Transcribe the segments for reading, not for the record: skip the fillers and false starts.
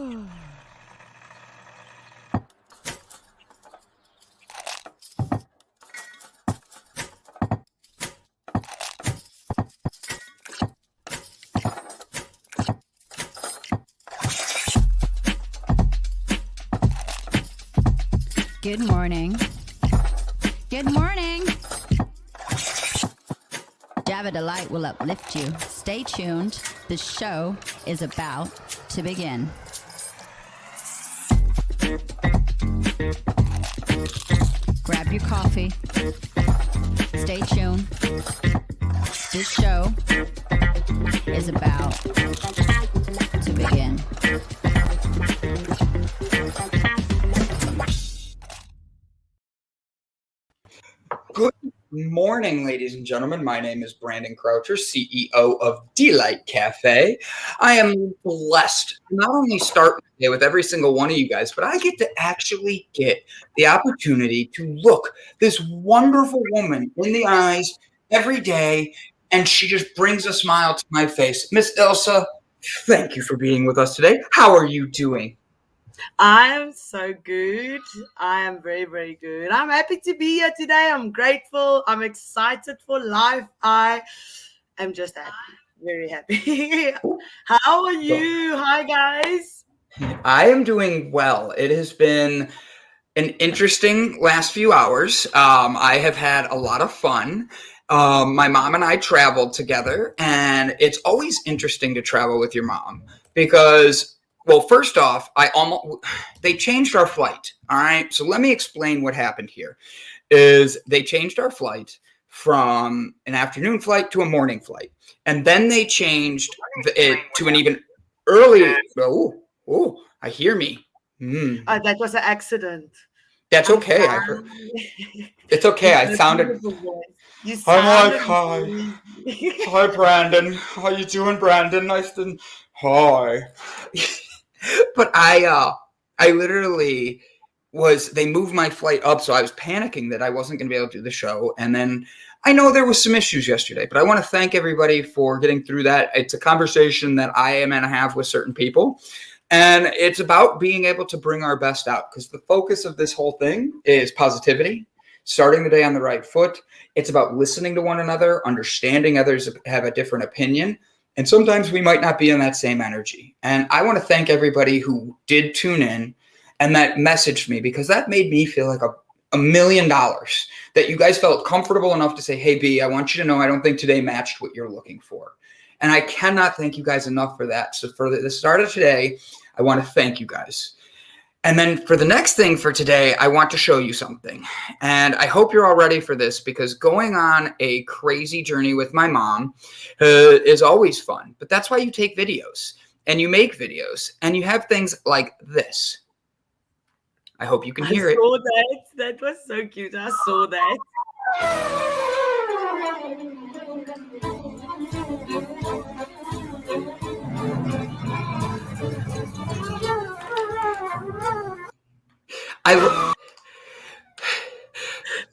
Good morning. Good morning. Java Delight will uplift you. Stay tuned. The show is about to begin. Grab your coffee. Stay tuned. This show is about to begin. Good morning, ladies and gentlemen. My name is Brandon Croucher, CEO of Delight Cafe. I am blessed to not only start the day with every single one of you guys, but I get to actually get the opportunity to look this wonderful woman in the eyes every day, and she just brings a smile to my face. Miss Ilse, thank you for being with us today. How are you doing? I am so good. I am very, very good. I'm happy to be here today. I'm grateful. I'm excited for life. I am just happy. Very happy. How are you? Hi, guys. I am doing well. It has been an interesting last few hours. I have had a lot of fun. My mom and I traveled together, and it's always interesting to travel with your mom because, well, first off, they changed our flight. All right. So let me explain what happened here. They changed our flight from an afternoon flight to a morning flight. And then they changed it to an even earlier. Oh, I hear me. That was an accident. That's okay. I heard. It's okay. I sounded. I'm like, hi, Brandon. How you doing, Brandon? Nice to. Hi. But I literally they moved my flight up, so I was panicking that I wasn't going to be able to do the show. And then I know there was some issues yesterday, but I want to thank everybody for getting through that. It's a conversation that I am going to have with certain people. And it's about being able to bring our best out, because the focus of this whole thing is positivity, starting the day on the right foot. It's about listening to one another, understanding others have a different opinion. And sometimes we might not be in that same energy. And I want to thank everybody who did tune in and that messaged me, because that made me feel like $1 million, that you guys felt comfortable enough to say, hey, B, I want you to know I don't think today matched what you're looking for. And I cannot thank you guys enough for that. So for the start of today, I want to thank you guys. And then for the next thing for today, I want to show you something. And I hope you're all ready for this, because going on a crazy journey with my mom is always fun. But that's why you take videos and you make videos and you have things like this. I hope you can hear it. I saw that. That was so cute. I saw that.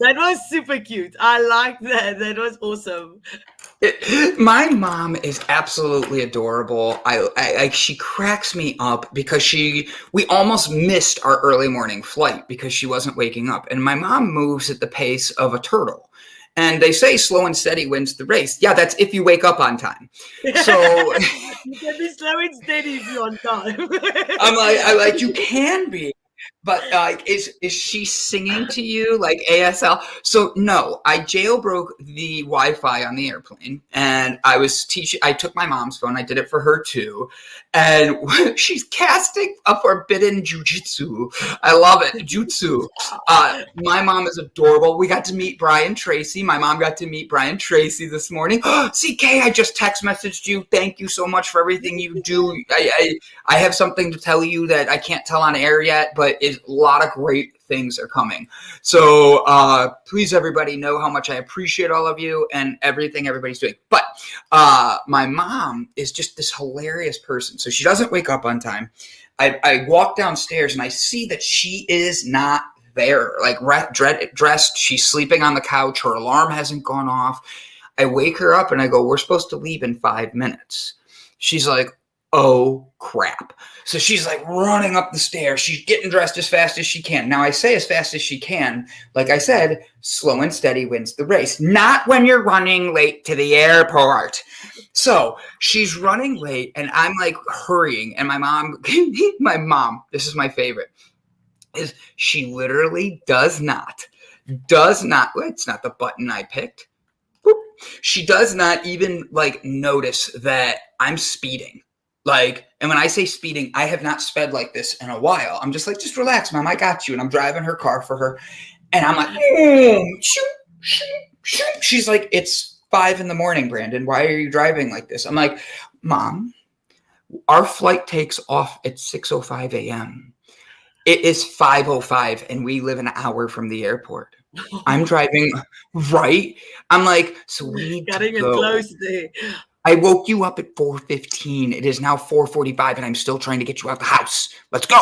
That was super cute. I like that. That was awesome. My mom is absolutely adorable. She cracks me up because we almost missed our early morning flight because she wasn't waking up. And my mom moves at the pace of a turtle. And they say slow and steady wins the race. Yeah, that's if you wake up on time. So you can be slow and steady if you're on time. I'm like, you can be. But is she singing to you like ASL? So no, I jailbroke the Wi-Fi on the airplane, and I was teaching. I took my mom's phone. I did it for her too, and she's casting a forbidden jujitsu. I love it, jutsu. My mom is adorable. We got to meet Brian Tracy. My mom got to meet Brian Tracy this morning. CK, I just text messaged you. Thank you so much for everything you do. I have something to tell you that I can't tell on air yet, but a lot of great things are coming. So please, everybody, know how much I appreciate all of you and everything everybody's doing. But my mom is just this hilarious person. So she doesn't wake up on time. I walk downstairs and I see that she is not there, like dressed. She's sleeping on the couch. Her alarm hasn't gone off. I wake her up and I go, we're supposed to leave in 5 minutes. She's like, oh crap. So she's like running up the stairs. She's getting dressed as fast as she can. Now I say as fast as she can. Like I said, slow and steady wins the race. Not when you're running late to the airport. So she's running late and I'm like hurrying. And my mom, this is my favorite, is she literally does not, it's not the button I picked. Boop. She does not even like notice that I'm speeding. Like, and when I say speeding, I have not sped like this in a while. I'm just like, just relax, Mom. I got you. And I'm driving her car for her. And I'm like, shoot, shoot, shoot. She's like, it's 5 a.m, Brandon. Why are you driving like this? I'm like, Mom, our flight takes off at 6:05 a.m. It is 5:05 and we live an hour from the airport. I'm driving, right? I'm like, so we need Cutting to go. it close there. I woke you up at 4:15. It is now 4:45 and I'm still trying to get you out the house. Let's go.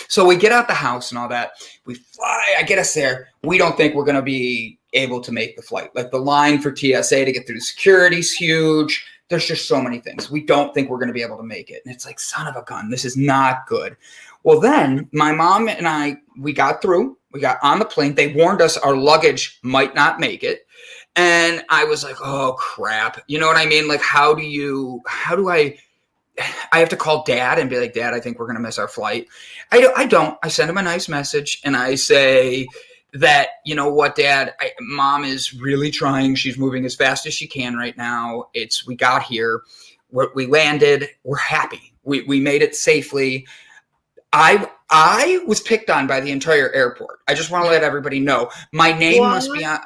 So we get out the house and all that. We fly. I get us there. We don't think we're going to be able to make the flight. Like the line for TSA to get through security is huge. There's just so many things. We don't think we're going to be able to make it. And it's like, son of a gun, this is not good. Well, then my mom and I, we got through. We got on the plane. They warned us our luggage might not make it. And I was like, oh, crap. You know what I mean? Like, how do I have to call Dad and be like, Dad, I think we're going to miss our flight. I don't. I send him a nice message and I say that, you know what, Dad, Mom is really trying. She's moving as fast as she can right now. We got here. We landed. We're happy. We made it safely. I was picked on by the entire airport. I just want to let everybody know. My name must be on.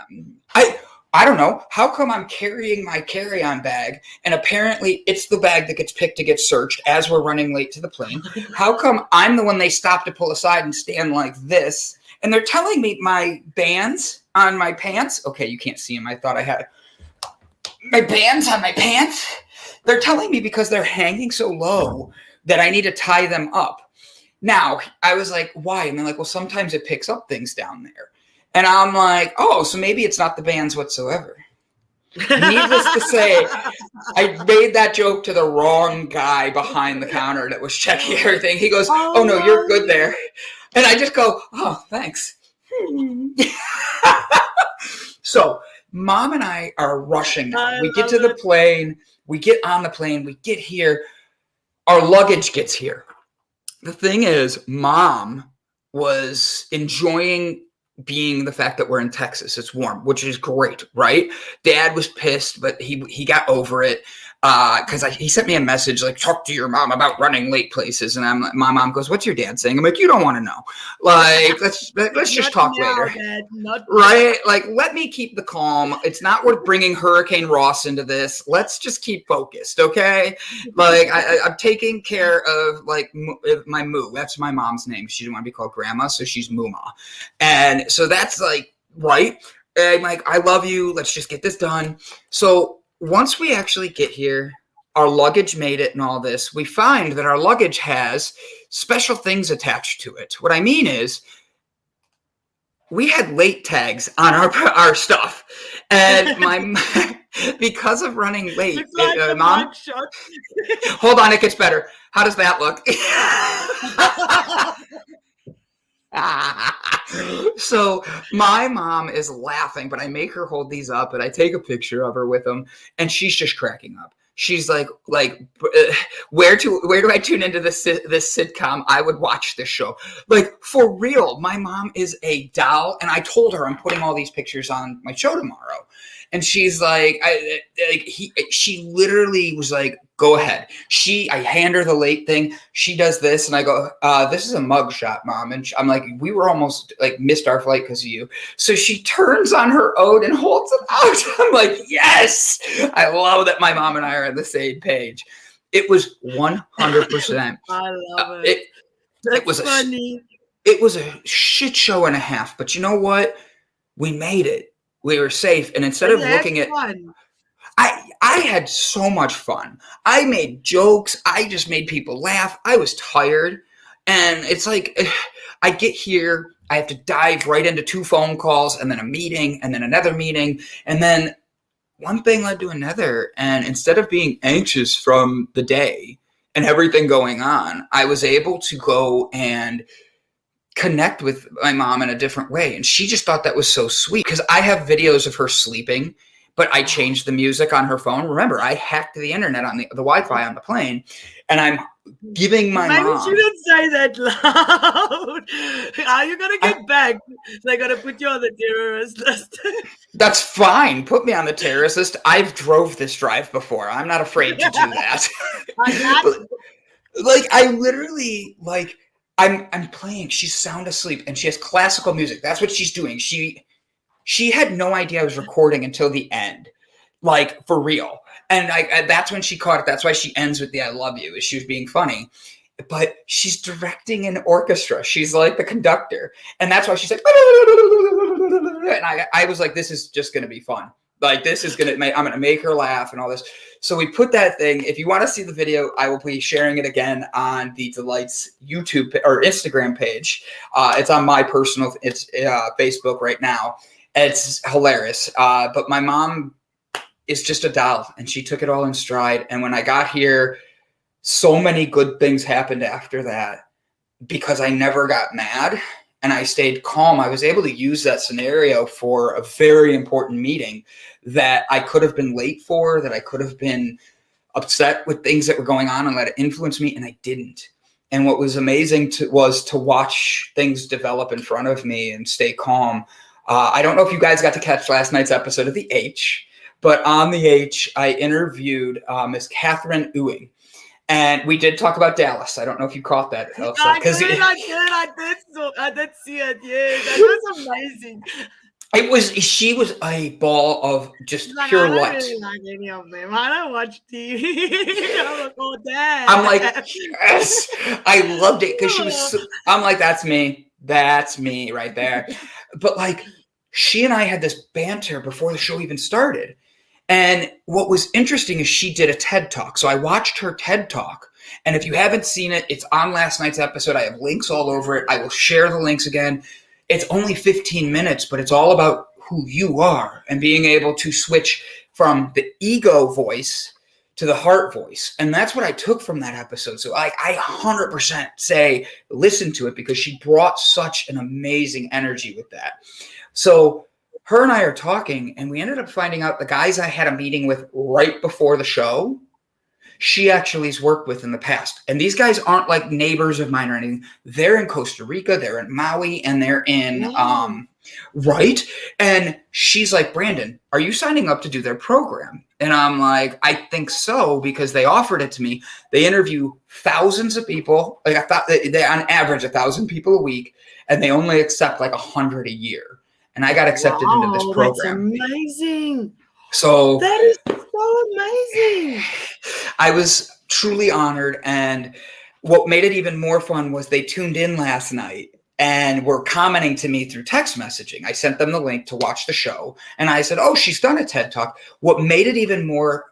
I don't know. How come I'm carrying my carry-on bag and apparently it's the bag that gets picked to get searched as we're running late to the plane? How come I'm the one they stop to pull aside and stand like this? And they're telling me my bands on my pants. Okay, you can't see them. I thought I had my bands on my pants. They're telling me because they're hanging so low that I need to tie them up. Now, I was like, why? And they're like, well, sometimes it picks up things down there. And I'm like, oh, so maybe it's not the bands whatsoever. Needless to say, I made that joke to the wrong guy behind the counter that was checking everything. He goes, oh no, you're good there. And I just go, oh, thanks. So Mom and I are rushing now. We get to the plane. We get on the plane. We get here. Our luggage gets here. The thing is, Mom was enjoying being the fact that we're in Texas. It's warm, which is great, right? Dad was pissed, but he got over it because he sent me a message like, talk to your mom about running late places. And I'm like, my mom goes, what's your dad saying? I'm like, you don't want to know. Like, let's just talk later. Dad, right? Like, let me keep the calm. It's not worth bringing Hurricane Ross into this. Let's just keep focused, okay? Like, I'm taking care of like my moo. That's my mom's name. She didn't want to be called grandma, so she's Mooma. And so that's like, right? And I'm like, I love you. Let's just get this done. So once we actually get here, our luggage made it and all this, we find that our luggage has special things attached to it. What I mean is we had late tags on our stuff. And because of running late, like Mom, hold on, it gets better. How does that look? So my mom is laughing, but I make her hold these up and I take a picture of her with them and she's just cracking up. She's like, where do I tune into this sitcom? I would watch this show. Like, for real, my mom is a doll. And I told her I'm putting all these pictures on my show tomorrow. And she's like, she literally was like, go ahead. I hand her the late thing. She does this. And I go, this is a mug shot, Mom. And I'm like, we were almost like missed our flight because of you. So she turns on her own and holds it out. I'm like, yes, I love that my mom and I are on the same page. It was 100%. I love it. It was funny. It was a shit show and a half. But you know what? We made it. We were safe. And instead of looking at fun. I had so much fun. I made jokes. I just made people laugh. I was tired. And it's like, I get here, I have to dive right into 2 phone calls and then a meeting and then another meeting. And then one thing led to another. And instead of being anxious from the day and everything going on, I was able to go and connect with my mom in a different way. And she just thought that was so sweet, because I have videos of her sleeping, but I changed the music on her phone. Remember, I hacked the internet on the Wi-Fi on the plane, and I'm giving my mom. Maybe you shouldn't say that loud. How are you going to get back? They're going to put you on the terrorist list. That's fine. Put me on the terrorist list. I've drove this drive before. I'm not afraid to do that. Like, I literally, like, I'm playing. She's sound asleep, and she has classical music. That's what she's doing. She had no idea I was recording until the end, like, for real. And that's when she caught it. That's why she ends with the "I love you," is she was being funny. But she's directing an orchestra. She's like the conductor. And that's why she's like, and I was like, this is just going to be fun. Like, this is going to make, I'm going to make her laugh and all this. So we put that thing. If you want to see the video, I will be sharing it again on the Delights YouTube or Instagram page. It's on my personal, it's Facebook right now. It's hilarious. But my mom is just a doll, and she took it all in stride. And when I got here, so many good things happened after that, because I never got mad and I stayed calm. I was able to use that scenario for a very important meeting that I could have been late for, that I could have been upset with things that were going on and let it influence me, and I didn't. And what was amazing was to watch things develop in front of me and stay calm. I don't know if you guys got to catch last night's episode of The H, but on The H, I interviewed Miss Catherine Ewing. And we did talk about Dallas. I don't know if you caught that. I did see it. Yeah, that was amazing. She was a ball of just pure light. I don't really like any of them. I don't watch TV. I'm like, oh, Dad. I'm like, yes. I loved it because she was I'm like, that's me. That's me right there. But like, she and I had this banter before the show even started. And what was interesting is she did a TED Talk. So I watched her TED Talk. And if you haven't seen it, it's on last night's episode. I have links all over it. I will share the links again. It's only 15 minutes, but it's all about who you are and being able to switch from the ego voice to the heart voice. And that's what I took from that episode. So I 100% say listen to it, because she brought such an amazing energy with that. So her and I are talking, and we ended up finding out the guys I had a meeting with right before the show, she actually has worked with in the past. And these guys aren't like neighbors of mine or anything. They're in Costa Rica, they're in Maui, and they're in, right? And she's like, Brandon, are you signing up to do their program? And I'm like, I think so, because they offered it to me. They interview thousands of people. Like, I thought they on average 1,000 people a week, and they only accept like 100 a year. And I got accepted into this program. That's amazing. So that is so amazing. I was truly honored. And what made it even more fun was they tuned in last night and were commenting to me through text messaging. I sent them the link to watch the show. And I said, oh, she's done a TED Talk. What made it even more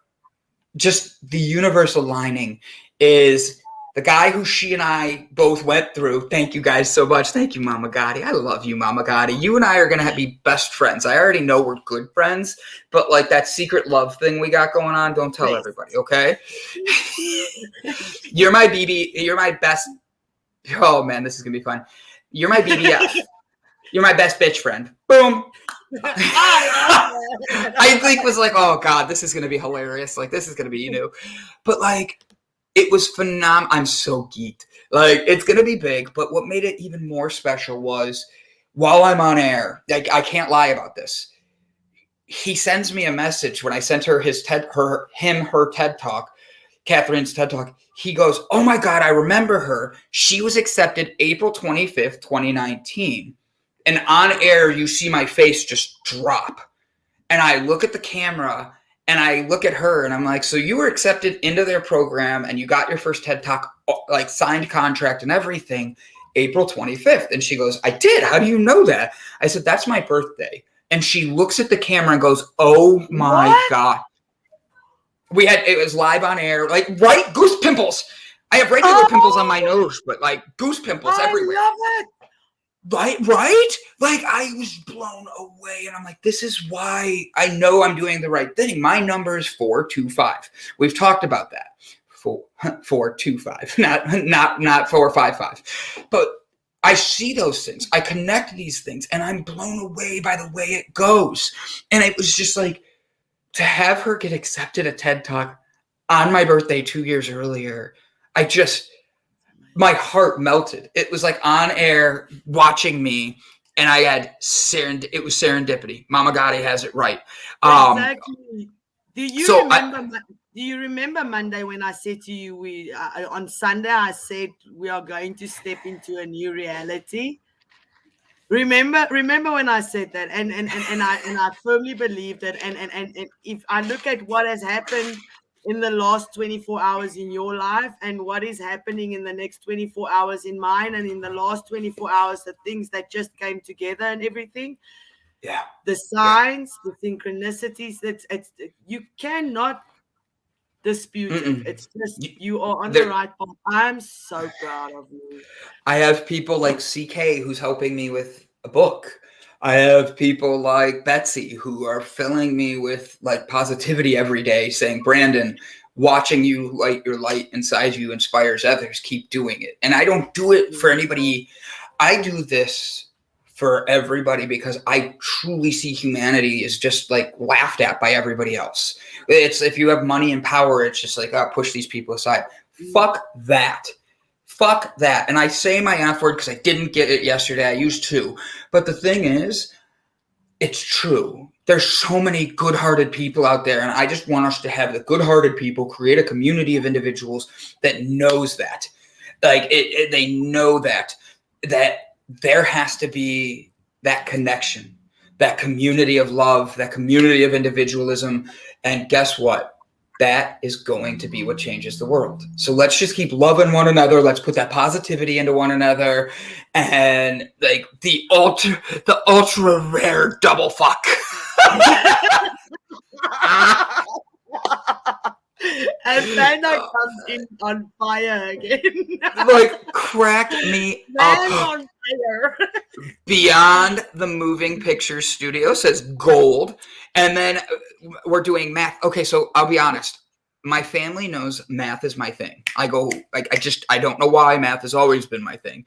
just the universe aligning is the guy who she and I both went through. Thank you guys so much. Thank you, Mama Gotti. I love you, Mama Gotti. You and I are going to be best friends. I already know we're good friends, but like that secret love thing we got going on, don't tell everybody, okay? You're my BB. You're my best. Oh, man, this is going to be fun. You're my BBF. You're my best bitch friend. Boom. I think was like, oh, God, this is going to be hilarious. Like, this is going to be, but like, it was phenomenal. I'm so geeked. Like, it's going to be big. But what made it even more special was while I'm on air, like, I can't lie about this. He sends me a message when I sent her her TED Talk, Catherine's TED Talk. He goes, oh my God, I remember her. She was accepted April 25th, 2019. And on air, you see my face just drop. And I look at the camera and I look at her and I'm like, so you were accepted into their program and you got your first TED Talk, like signed contract and everything, April 25th. And she goes, I did. How do you know that? I said, that's my birthday. And she looks at the camera and goes, oh my God. It was live on air, like, right? Goose pimples. I have regular pimples on my nose, but like goose pimples everywhere. I love it. Right? Like, I was blown away, and I'm like, this is why I know I'm doing the right thing. My number is 425. We've talked about that. 425, not 455. But I see those things. I connect these things, and I'm blown away by the way it goes. And it was just like, to have her get accepted at TED Talk on my birthday 2 years earlier, my heart melted. It was like on air watching me, and I had it was serendipity. Mama Gotti has it right. Exactly. Do you remember Monday when I said to you, on Sunday I said we are going to step into a new reality? Remember when I said that, and I firmly believe that, and if I look at what has happened in the last 24 hours in your life and what is happening in the next 24 hours in mine, and in the last 24 hours, the things that just came together and everything, the signs, the synchronicities, you cannot dispute it. It's just, you are on the right path. I'm so proud of you. I have people like CK who's helping me with a book. I have people like Betsy who are filling me with like positivity every day, saying, Brandon, watching you light your light inside you inspires others. Keep doing it. And I don't do it for anybody. I do this for everybody because I truly see humanity is just like laughed at by everybody else. It's, if you have money and power, it's just like, oh, push these people aside. Fuck that. Fuck that. And I say my F word because I didn't get it yesterday. I used to. But the thing is, it's true. There's so many good-hearted people out there, and I just want us to have the good-hearted people create a community of individuals that knows that. Like, they know that there has to be that connection, that community of love, that community of individualism. And guess what? That is going to be what changes the world. So let's just keep loving one another. Let's put that positivity into one another, and like the ultra rare double fuck. And then I comes in on fire again. Like, crack me Man up. on fire. Beyond the Moving Pictures Studio says gold. And then we're doing math. Okay, so I'll be honest. My family knows math is my thing. I don't know why. Math has always been my thing.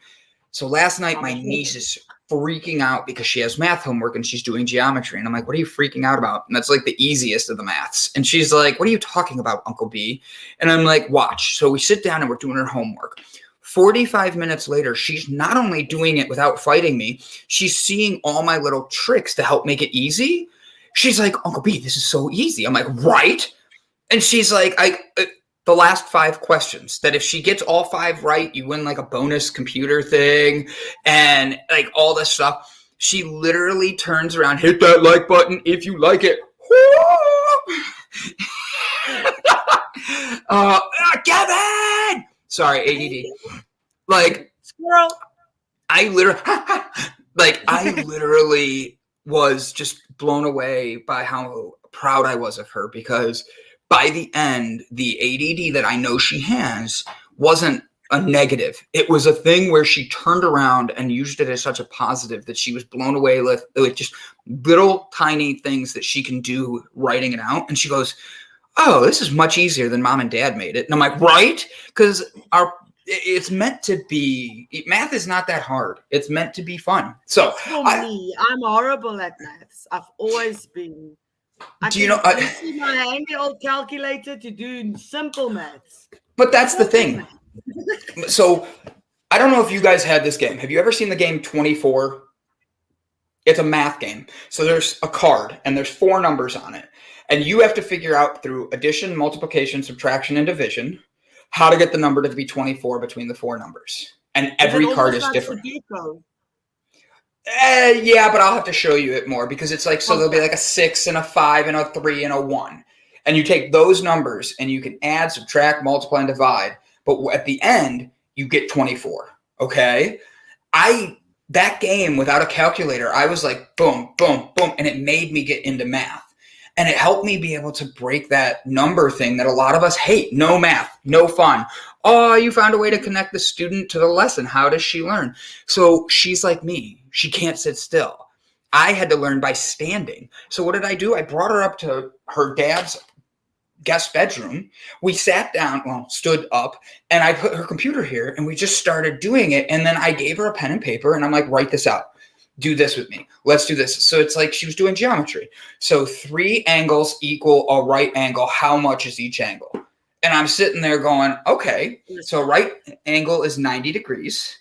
So last night, my niece is freaking out because she has math homework and she's doing geometry. And I'm like, what are you freaking out about? And that's like the easiest of the maths. And she's like, what are you talking about, Uncle B? And I'm like, watch. So we sit down and we're doing her homework. 45 minutes later, she's not only doing it without fighting me, she's seeing all my little tricks to help make it easy. She's like, Uncle B, this is so easy. I'm like, right? And she's like, the last 5 questions, that if she gets all 5 right, you win like a bonus computer thing and like all this stuff. She literally turns around, hit that like button if you like it. Kevin! Sorry, ADD. Like, Squirrel. I literally was just blown away by how proud I was of her, because by the end, the ADD that I know she has wasn't a negative. It was a thing where she turned around and used it as such a positive that she was blown away with just little tiny things that she can do writing it out. And she goes, oh, this is much easier than Mom and Dad made it. And I'm like, right? Because it's meant to be, math is not that hard. It's meant to be fun. So for me, I'm horrible at maths. I've always been. I see my handy old calculator to do simple maths. But that's the thing. So I don't know if you guys had this game. Have you ever seen the game 24? It's a math game. So there's a card and there's 4 numbers on it. And you have to figure out through addition, multiplication, subtraction, and division how to get the number to be 24 between the 4 numbers. And every card is different. Yeah, but I'll have to show you it more, because it's like, so there'll be like a 6 and a 5 and a 3 and a 1. And you take those numbers and you can add, subtract, multiply, and divide. But at the end, you get 24. Okay? That game without a calculator, I was like, boom, boom, boom. And it made me get into math. And it helped me be able to break that number thing that a lot of us hate. No math, no fun. Oh, you found a way to connect the student to the lesson. How does she learn? So she's like me. She can't sit still. I had to learn by standing. So what did I do? I brought her up to her dad's guest bedroom. We sat down, stood up, and I put her computer here, and we just started doing it. And then I gave her a pen and paper, and I'm like, write this out. Do this with me. Let's do this. So it's like she was doing geometry. So 3 angles equal a right angle. How much is each angle? And I'm sitting there going, okay, so right angle is 90 degrees.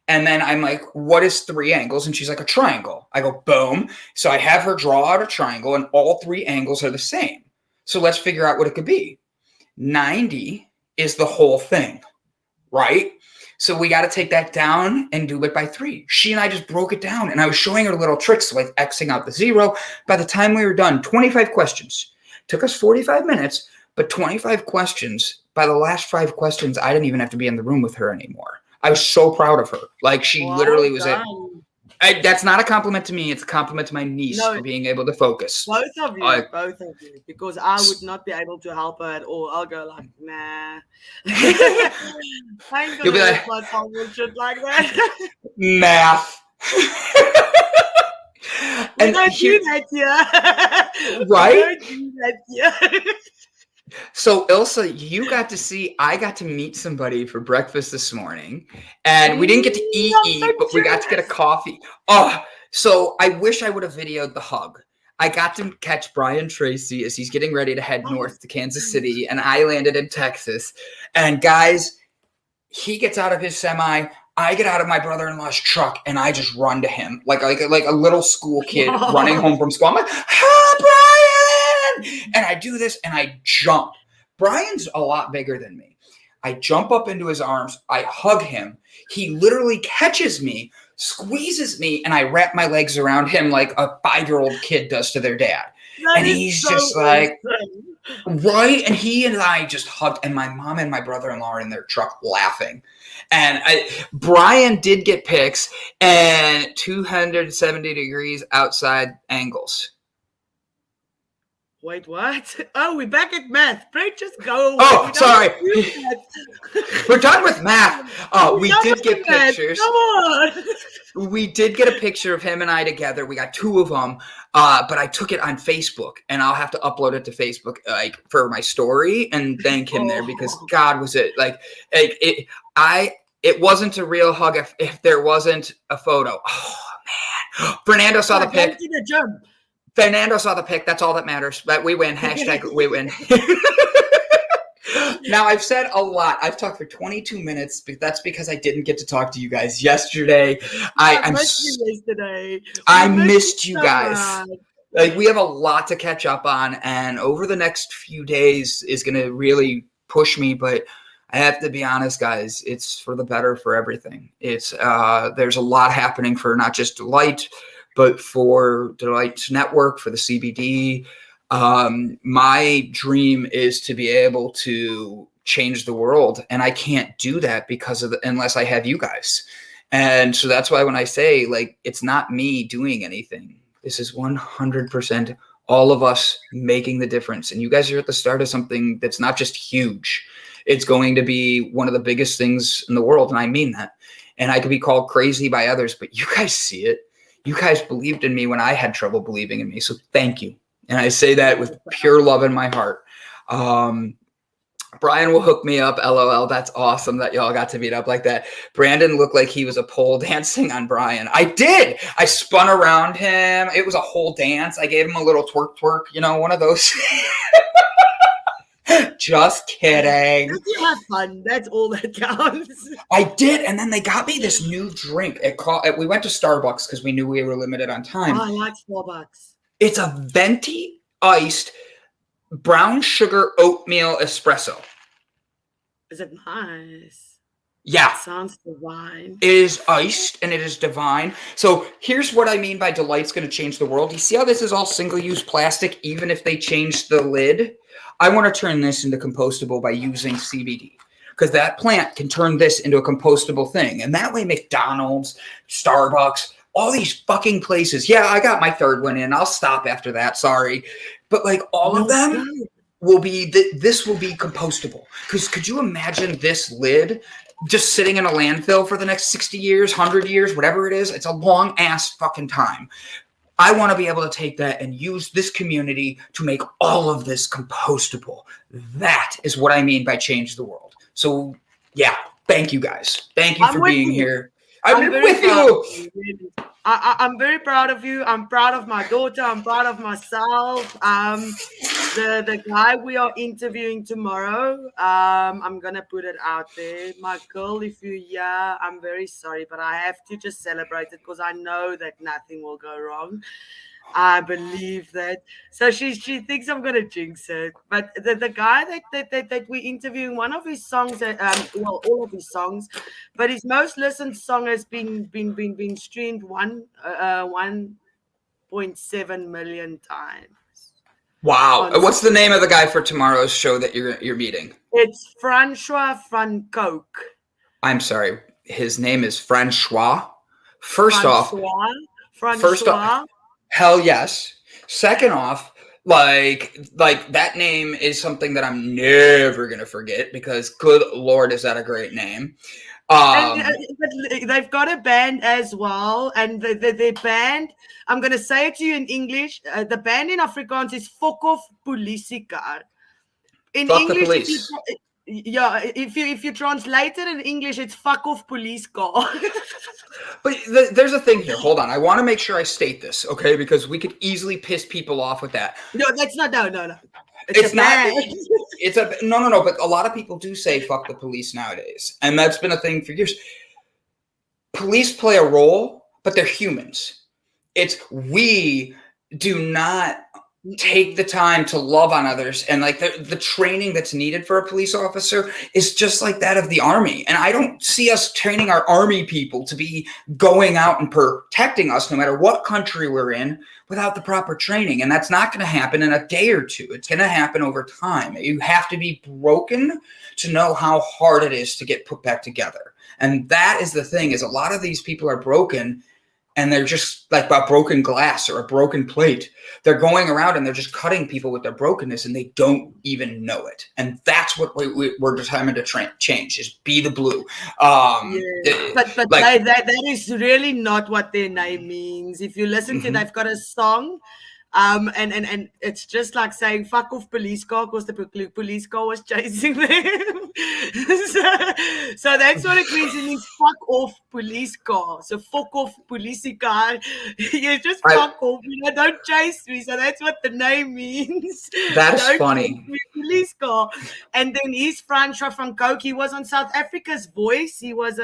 And then I'm like, what is 3 angles? And she's like, a triangle. I go, boom. So I have her draw out a triangle, and all 3 angles are the same. So let's figure out what it could be. 90 is the whole thing, right? So we got to take that down and do it by 3. She and I just broke it down, and I was showing her little tricks like Xing out the 0. By the time we were done, 25 questions. Took us 45 minutes, but 25 questions. By the last 5 questions, I didn't even have to be in the room with her anymore. I was so proud of her. Like she literally was that's not a compliment to me. It's a compliment to my niece for being able to focus. Both of you, because I would not be able to help her at all. I'll go like, nah. I ain't gonna let my tongue shit like that. Math. We don't do that here. Right? We don't do that here. So Ilse, I got to meet somebody for breakfast this morning, and we didn't get to eat, but we got to get a coffee. Oh, so I wish I would have videoed the hug. I got to catch Brian Tracy as he's getting ready to head north to Kansas City, and I landed in Texas. And guys, he gets out of his semi. I get out of my brother-in-law's truck, and I just run to him like a little school kid running home from school. I'm like, "Ah, Brian!" And I do this, and I jump. Brian's a lot bigger than me. I jump up into his arms. I hug him. He literally catches me, squeezes me, and I wrap my legs around him like a 5-year-old kid does to their dad. And he's just like, right? And he and I just hugged, and my mom and my brother-in-law are in their truck laughing. And Brian did get pics and 270 degrees outside angles. Wait, what? Oh, we're back at math. Pray, just go away. Oh, sorry. We're done with math. We did get pictures. Come on. We did get a picture of him and I together. We got 2 of them, but I took it on Facebook, and I'll have to upload it to Facebook for my story and thank him there, because God, was it it wasn't a real hug if there wasn't a photo. Oh man, Fernando saw the pic. Fernando saw the pic. That's all that matters. But we win. Hashtag we win. Now, I've said a lot. I've talked for 22 minutes, but that's because I didn't get to talk to you guys yesterday. I missed you yesterday. I missed you guys. Like, we have a lot to catch up on, and over the next few days is going to really push me. But I have to be honest, guys. It's for the better for everything. It's there's a lot happening for not just Delight, but for Delight's network, for the CBD. My dream is to be able to change the world, and I can't do that unless I have you guys. And so that's why when I say, like, it's not me doing anything, this is 100% all of us making the difference. And you guys are at the start of something that's not just huge. It's going to be one of the biggest things in the world, and I mean that. And I could be called crazy by others, but you guys see it. You guys believed in me when I had trouble believing in me. So thank you. And I say that with pure love in my heart. Brian will hook me up. LOL. That's awesome that y'all got to meet up like that. Brandon looked like he was a pole dancing on Brian. I did. I spun around him. It was a whole dance. I gave him a little twerk, one of those. Just kidding. You have fun. That's all that counts. I did. And then they got me this new drink. We went to Starbucks because we knew we were limited on time. Oh, I like Starbucks. It's a venti iced brown sugar oatmeal espresso. Is it nice? Yeah. It sounds divine. It is iced and it is divine. So here's what I mean by Delight's going to change the world. You see how this is all single-use plastic, even if they change the lid? I want to turn this into compostable by using CBD, because that plant can turn this into a compostable thing. And that way McDonald's, Starbucks, all these fucking places. Yeah, I got my 3rd one in. I'll stop after that. Sorry. But like all of them will be, this will be compostable. Because could you imagine this lid just sitting in a landfill for the next 60 years, 100 years, whatever it is? It's a long ass fucking time. I want to be able to take that and use this community to make all of this compostable. That is what I mean by change the world. So, yeah, thank you guys. Thank you for being here. I'm with you. I'm very proud of you. I'm proud of my daughter. I'm proud of myself. The guy we are interviewing tomorrow, I'm gonna put it out there. My girl, if you're here, I'm very sorry, but I have to just celebrate it because I know that nothing will go wrong. I believe that. So she thinks I'm gonna jinx it. But the guy that we're interviewing, one of his songs, well, all of his songs, but his most listened song has been streamed 1.7 million times. Wow. What's the name of the guy for tomorrow's show that you're meeting? It's Francois van Coke. I'm sorry. His name is Francois. First off, hell yes. Second off, like that name is something that I'm never gonna forget because good Lord, is that a great name. They've got a band as well, and the band, I'm going to say it to you in English. The band in Afrikaans is Fuck Off Politiekar. In Fuck English, the police. If you translate it in English, it's Fuck Off Police Car. But there's a thing here. Hold on. I want to make sure I state this, okay? Because we could easily piss people off with that. No, that's not. No. It's not. It's a no. But a lot of people do say "fuck the police" nowadays, and that's been a thing for years. Police play a role, but they're humans. It's we do not take the time to love on others, and like the training that's needed for a police officer is just like that of the army. And I don't see us training our army people to be going out and protecting us, no matter what country we're in, without the proper training. And that's not going to happen in a day or two. It's going to happen over time. You have to be broken to know how hard it is to get put back together. And that is the thing, is a lot of these people are broken, and they're just like a broken glass or a broken plate. They're going around and they're just cutting people with their brokenness, and they don't even know it. And that's what we're determined to change, is be the blue. But like, that is really not what their name means. If you listen to, they've got a song, and it's just like saying "fuck off police car" because the police car was chasing them. so that's what it means. It means fuck off police car. So fuck off police car. You just fuck off. Don't chase me. So that's what the name means. That's funny. Police car. And then he's Francois van Coke. He was on South Africa's Voice. He was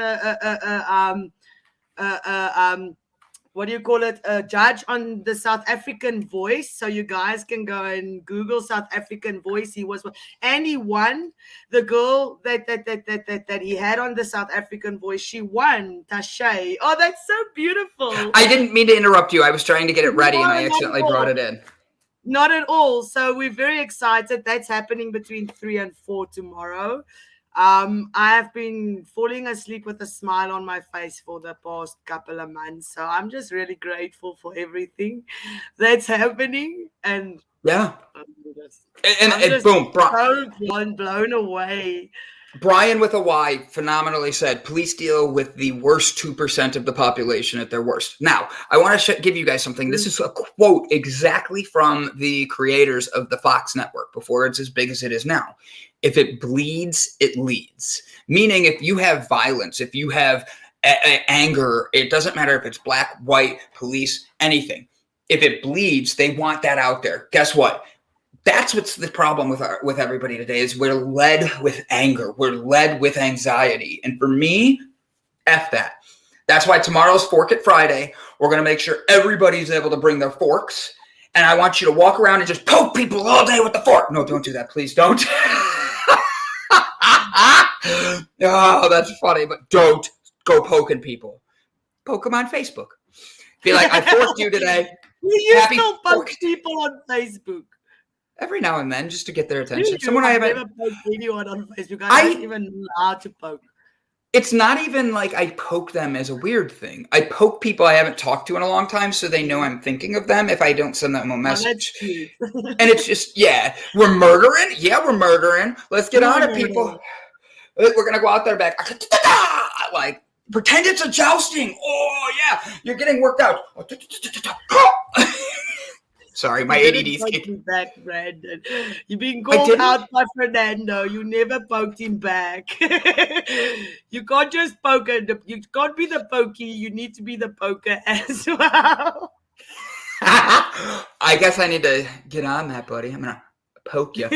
what do you call it? A judge on the South African Voice. So you guys can go and Google South African Voice. He was, and he won. The girl that he had on the South African Voice, she won. Tashay. Oh, that's so beautiful. I didn't mean to interrupt you. I was trying to get it ready, and I accidentally brought it in. Not at all. So we're very excited. That's happening between 3 and 4 tomorrow. I have been falling asleep with a smile on my face for the past couple of months. So I'm just really grateful for everything that's happening. And yeah, and boom, so blown away. Brian with a Y phenomenally said, police deal with the worst 2% of the population at their worst. Now, I want to give you guys something. This is a quote exactly from the creators of the Fox network before it's as big as it is now. If it bleeds, it leads. Meaning if you have violence, if you have anger, it doesn't matter if it's black, white, police, anything. If it bleeds, they want that out there. Guess what? That's what's the problem with everybody today, is we're led with anger. We're led with anxiety. And for me, F that. That's why tomorrow's Fork It Friday. We're going to make sure everybody's able to bring their forks. And I want you to walk around and just poke people all day with the fork. No, don't do that. Please don't. Oh, that's funny. But don't go poking people. Poke them on Facebook. Be like, I forked you today. You still poke people on Facebook. Every now and then, just to get their attention. Really? Someone I haven't never poked anyone on Facebook. I don't even know how to poke. It's not even like I poke them as a weird thing. I poke people I haven't talked to in a long time, so they know I'm thinking of them if I don't send them a message. And it's just, yeah, we're murdering. Yeah, we're murdering. Let's get on it, people. We're gonna go out there back. Like, pretend it's a jousting. Oh, yeah. You're getting worked out. Sorry, my ADD's kicking back, Brandon. You're being called out by Fernando. You never poked him back. You can't just poke it. You can't be the pokey. You need to be the poker as well. I guess I need to get on that, buddy. I'm gonna poke you.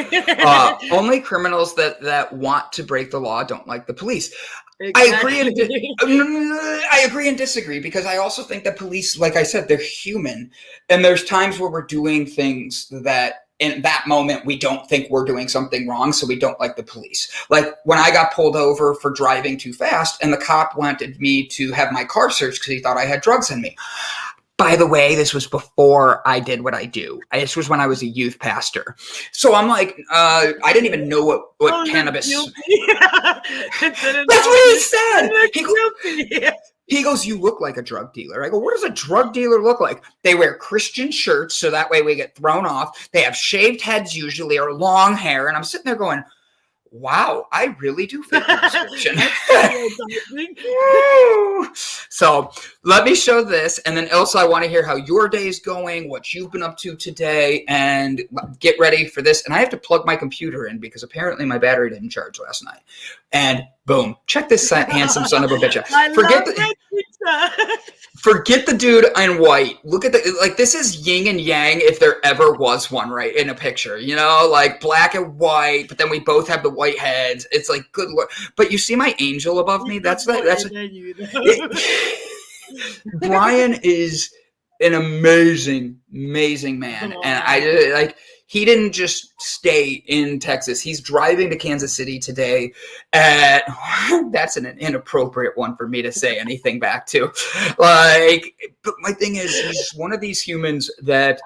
Only criminals that want to break the law don't like the police. Exactly. I agree and disagree, because I also think that police, like I said, they're human, and there's times where we're doing things that in that moment we don't think we're doing something wrong, so we don't like the police. Like when I got pulled over for driving too fast, and the cop wanted me to have my car searched because he thought I had drugs in me. By the way, this was before I did what I do. This was when I was a youth pastor. So I'm like, I didn't even know what cannabis. That's what he said. He goes, you look like a drug dealer. I go, what does a drug dealer look like? They wear Christian shirts, so that way we get thrown off. They have shaved heads usually, or long hair. And I'm sitting there going, wow, I really do fit the description. So let me show this, and then Ilse, I want to hear how your day's going, what you've been up to today, and get ready for this. And I have to plug my computer in because apparently my battery didn't charge last night. And boom, check this handsome son of a bitch. Forget the dude in white. Look at this is yin and yang if there ever was one, right, in a picture, like black and white, but then we both have the white heads. It's like, good Lord. But you see my angel above me? That's Brian is an amazing man. And he didn't just stay in Texas. He's driving to Kansas City today. That's an inappropriate one for me to say anything back to. But my thing is, he's one of these humans that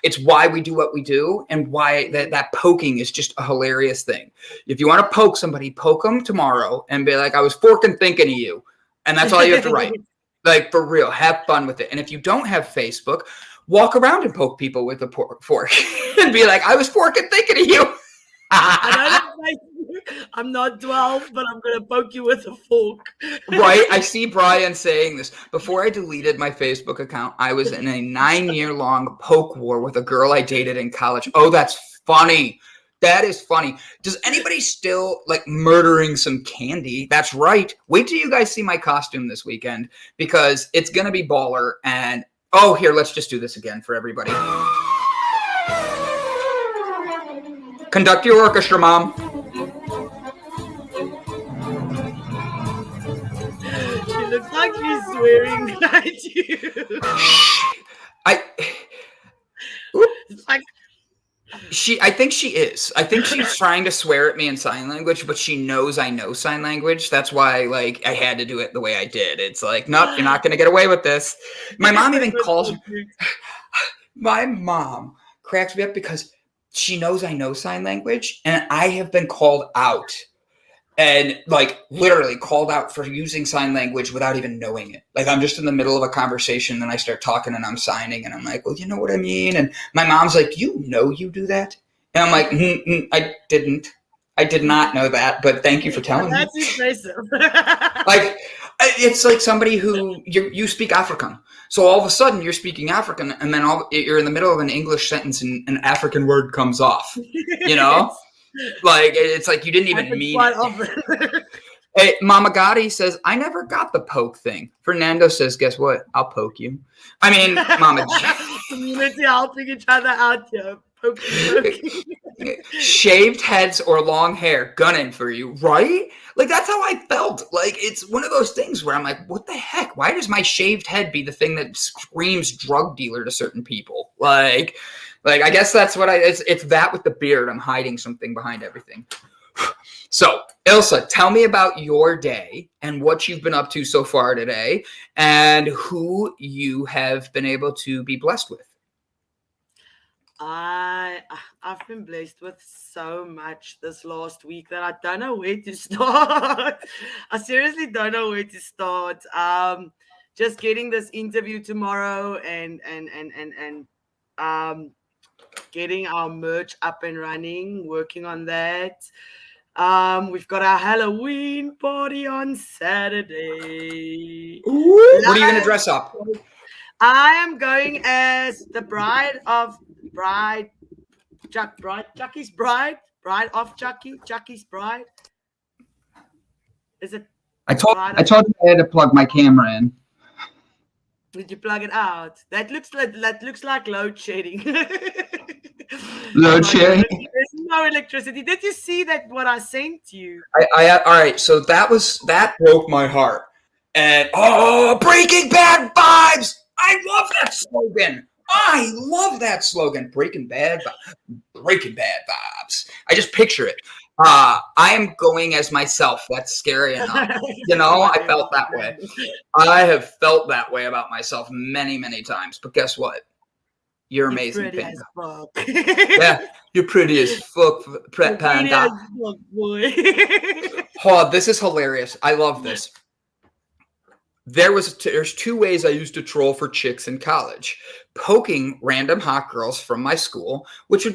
it's why we do what we do, and why that poking is just a hilarious thing. If you want to poke somebody, poke them tomorrow and be like, I was forking thinking of you. And that's all you have to write. Like, for real, have fun with it. And if you don't have Facebook, walk around and poke people with a fork and be like, I was forking thinking of you. I'm not 12, but I'm going to poke you with a fork. Right? I see Brian saying this. Before I deleted my Facebook account, I was in a 9-year-long poke war with a girl I dated in college. Oh, that's funny. That is funny. Does anybody still like murdering some candy? That's right. Wait till you guys see my costume this weekend, because it's going to be baller. And oh, here, let's just do this again for everybody. Conduct your orchestra, Mom. She looks like she's swearing at you. I think she is. I think she's trying to swear at me in sign language, but she knows I know sign language. That's why, I had to do it the way I did. It's like, nope, you're not going to get away with this. My mom even calls. My mom cracks me up because she knows I know sign language, and I have been called out. And literally called out for using sign language without even knowing it. I'm just in the middle of a conversation, then I start talking and I'm signing, and I'm like, well, you know what I mean? And my mom's like, you do that? And I'm like, I didn't. I did not know that, but thank you for telling me. That's impressive. It's like somebody who you speak African. So all of a sudden you're speaking African, and then you're in the middle of an English sentence and an African word comes off, It's like you didn't even mean it. Hey, Mama Gotti says, I never got the poke thing. Fernando says, guess what? I'll poke you. I mean, Mama. Community helping each other out here. Poking. Shaved heads or long hair, gunning for you, right? That's how I felt. It's one of those things where I'm like, what the heck? Why does my shaved head be the thing that screams drug dealer to certain people? I guess that's what it's that with the beard. I'm hiding something behind everything. So, Ilse, tell me about your day and what you've been up to so far today and who you have been able to be blessed with. I've been blessed with so much this last week that I don't know where to start. I seriously don't know where to start. Just getting this interview tomorrow and getting our merch up and running, working on that. We've got our Halloween party on Saturday. Ooh, what are you going to dress up? I am going as the Chucky's bride of Chucky's bride. Is it? I told you I had to plug my camera in. Did you plug it out? That looks like load shedding. Load shedding. There's no electricity. Did you see that? What I sent you? All right. So that broke my heart. And Breaking Bad vibes. I love that slogan. Breaking Bad vibes. I just picture it. I am going as myself. That's scary enough. I felt that way. I have felt that way about myself many, many times. But guess what? You're amazing, Panda. Yeah, you're pretty as fuck, Panda. Oh, this is hilarious. I love this. There's two ways I used to troll for chicks in college. Poking random hot girls from my school, which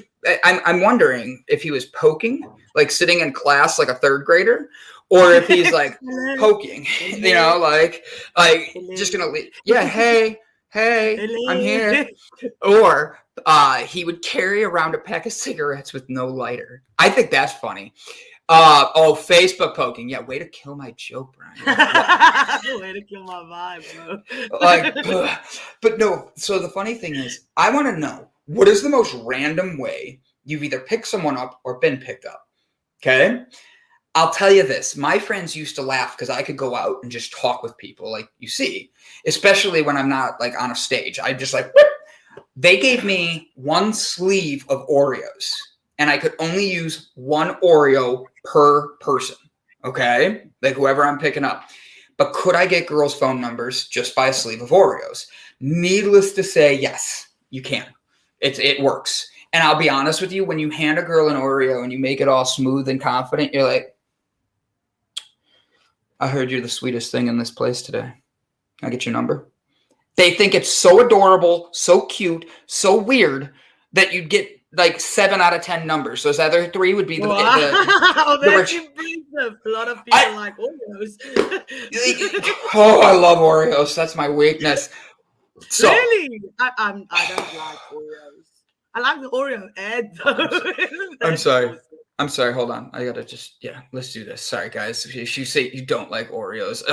I'm wondering if he was poking, like sitting in class like a third grader, or if he's like poking, like just gonna leave. Yeah, hey, I'm here. Or he would carry around a pack of cigarettes with no lighter. I think that's funny. Facebook poking. Yeah, way to kill my joke, Brian. Way to kill my vibe, bro. But no. So the funny thing is, I want to know, what is the most random way you've either picked someone up or been picked up? Okay. I'll tell you this. My friends used to laugh because I could go out and just talk with people, like you see, especially when I'm not like on a stage. I just like, whoop. They gave me one sleeve of Oreos. And I could only use one Oreo per person, okay? Like whoever I'm picking up. But could I get girls' phone numbers just by a sleeve of Oreos? Needless to say, yes, you can. It works. And I'll be honest with you, when you hand a girl an Oreo and you make it all smooth and confident, you're like, I heard you're the sweetest thing in this place today. Can I get your number? They think it's so adorable, so cute, so weird that you'd get like 7 out of 10 numbers. Those other 3 would be the that's impressive. A lot of people like Oreos. I love Oreos. That's my weakness. So, really? I don't like Oreos. I like the Oreo ad though. I'm sorry. Hold on. I gotta let's do this. Sorry, guys. If you say you don't like Oreos,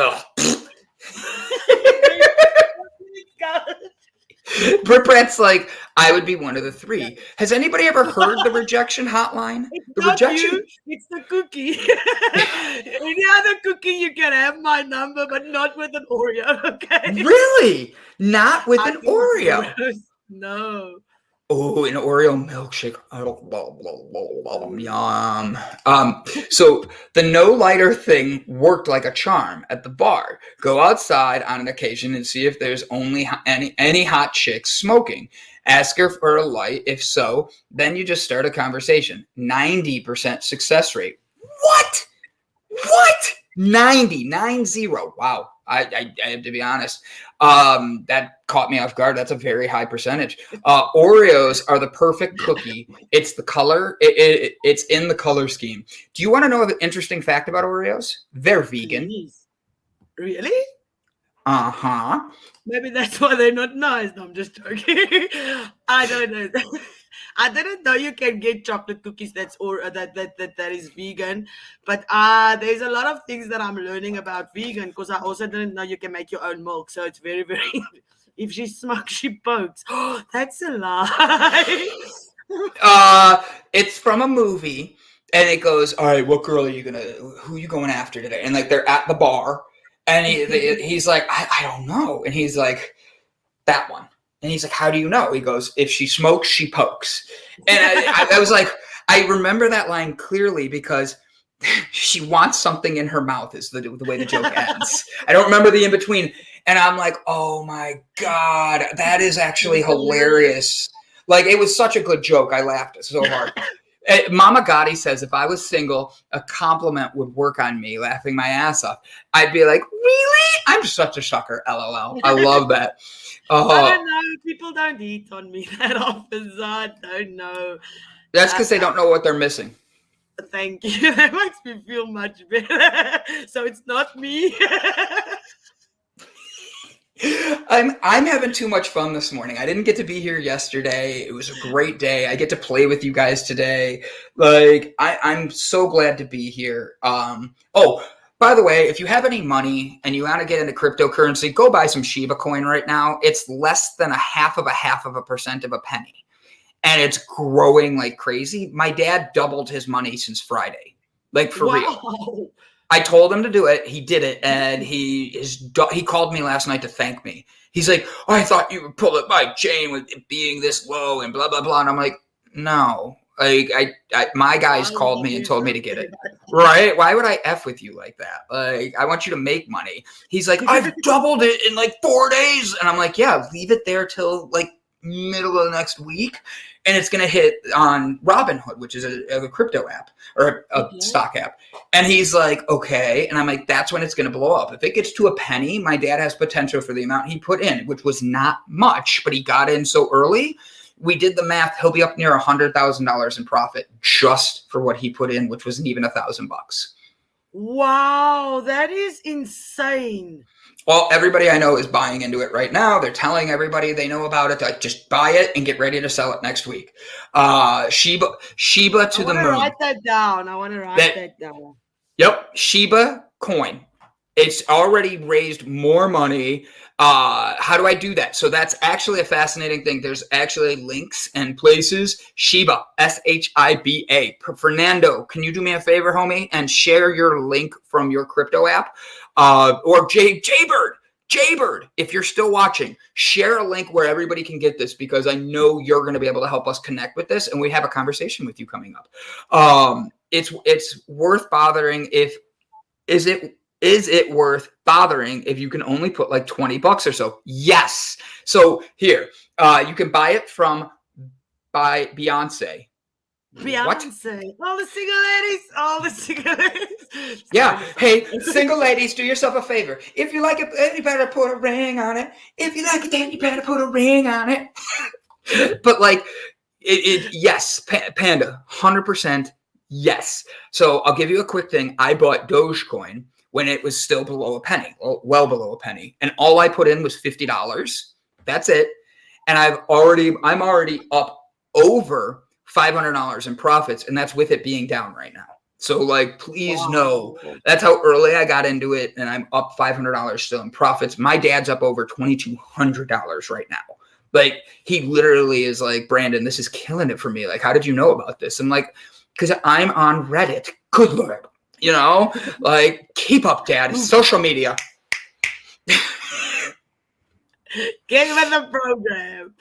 Brett's like, I would be one of the 3. Has anybody ever heard the rejection hotline? It's the cookie. Any other cookie, you can have my number, but not with an Oreo, okay? Really? Not with an Oreo? No. Oh, an Oreo milkshake. Yum. So the no lighter thing worked like a charm at the bar. Go outside on an occasion and see if there's only any hot chicks smoking. Ask her for a light. If so, then you just start a conversation. 90% success rate. What? 90. Wow. I have to be honest. That caught me off guard. That's a very high percentage. Oreos are the perfect cookie. It's the color. It's in the color scheme. Do you want to know an interesting fact about Oreos? They're vegan. Please. Really? Uh-huh. Maybe that's why they're not nice. No, I'm just joking. I don't know. I didn't know you can get chocolate cookies that is vegan, but there's a lot of things that I'm learning about vegan because I also didn't know you can make your own milk. So it's very, very. If she smokes, she pokes. Oh, that's a lie. It's from a movie, and it goes, all right, what girl who are you going after today? And like they're at the bar, and he's like, I don't know, and he's like, that one. And he's like, how do you know? He goes, if she smokes, she pokes. And I was like, I remember that line clearly because she wants something in her mouth is the way the joke ends. I don't remember the in-between. And I'm like, oh my God, that is actually hilarious. Like, it was such a good joke. I laughed so hard. Mama Gotti says if I was single, a compliment would work on me, laughing my ass off. I'd be like, really? I'm such a sucker, LOL. I love that. I don't know. People don't eat on me that often, so I don't know. That's because they don't know what they're missing. Thank you. That makes me feel much better. So it's not me. I'm having too much fun this morning. I didn't get to be here yesterday. It was a great day. I get to play with you guys today. Like I'm so glad to be here. Oh, by the way, if you have any money and you want to get into cryptocurrency, go buy some Shiba coin right now. It's less than a half of a percent of a penny. And it's growing like crazy. My dad doubled his money since Friday. Like for real. I told him to do it. He did it, and he called me last night to thank me. He's like, oh, I thought you would pull up my chain with it being this low and blah blah blah. And I'm like, no. Like my guys called me and told me to get it. Right? Why would I F with you like that? Like I want you to make money. He's like, I've doubled it in like 4 days, and I'm like, yeah, leave it there till like middle of next week, and it's going to hit on Robinhood, which is a crypto app or a stock app. And he's like, okay. And I'm like, that's when it's going to blow up. If it gets to a penny, my dad has potential for the amount he put in, which was not much, but he got in so early. We did the math. He'll be up near $100,000 in profit just for what he put in, which wasn't even $1,000. Wow, that is insane. Well, everybody I know is buying into it right now. They're telling everybody they know about it, like, just buy it and get ready to sell it next week. Shiba to the moon. I want to write that down. Yep, Shiba coin. It's already raised more money. How do I do that? So that's actually a fascinating thing. There's actually links and places. Shiba, SHIBA. Fernando, can you do me a favor, homie, and share your link from your crypto app? Or Jaybird, if you're still watching, share a link where everybody can get this, because I know you're going to be able to help us connect with this, and we have a conversation with you coming up. It's worth bothering. Is it worth bothering if you can only put like $20 or so? Yes. So here, you can buy it by Pieterse. What? All the single ladies. Yeah. Hey, single ladies, do yourself a favor. If you like it, you better put a ring on it. If you like it, then you better put a ring on it. But like, yes, Panda, 100% yes. So I'll give you a quick thing. I bought Dogecoin when it was still below a penny, well below a penny. And all I put in was $50. That's it. And I'm already up over $500 in profits, and that's with it being down right now. So like, please know that's how early I got into it, and I'm up $500 still in profits. My dad's up over $2,200 right now. Like, he literally is like, Brandon, this is killing it for me. Like, how did you know about this? I'm like, because I'm on Reddit. Good Lord. You know, like, keep up, Dad. Social media. Get with the program.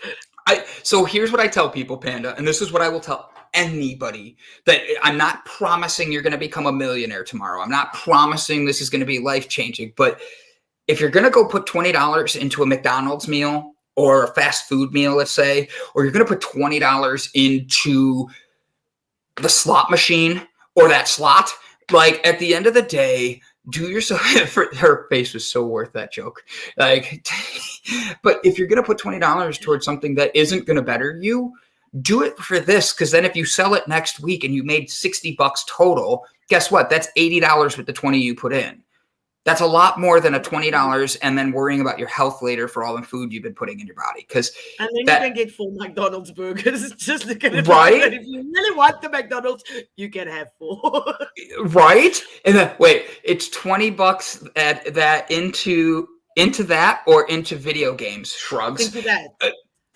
So here's what I tell people, Panda, and this is what I will tell anybody, that I'm not promising you're going to become a millionaire tomorrow. I'm not promising this is going to be life-changing. But if you're going to go put $20 into a McDonald's meal or a fast food meal, let's say, or you're going to put $20 into the slot machine or that slot, like, at the end of the day, do yourself. Her face was so worth that joke. Like, but if you're going to put $20 towards something that isn't going to better you, do it for this. Because then if you sell it next week and you made $60 total, guess what? That's $80 with the 20 you put in. That's a lot more than a $20 and then worrying about your health later for all the food you've been putting in your body. And then you can get full McDonald's burgers. Just look at it. Right? If you really want the McDonald's, you can have full. Right? And then wait, it's $20 at that into that or into video games. Shrugs. Into that.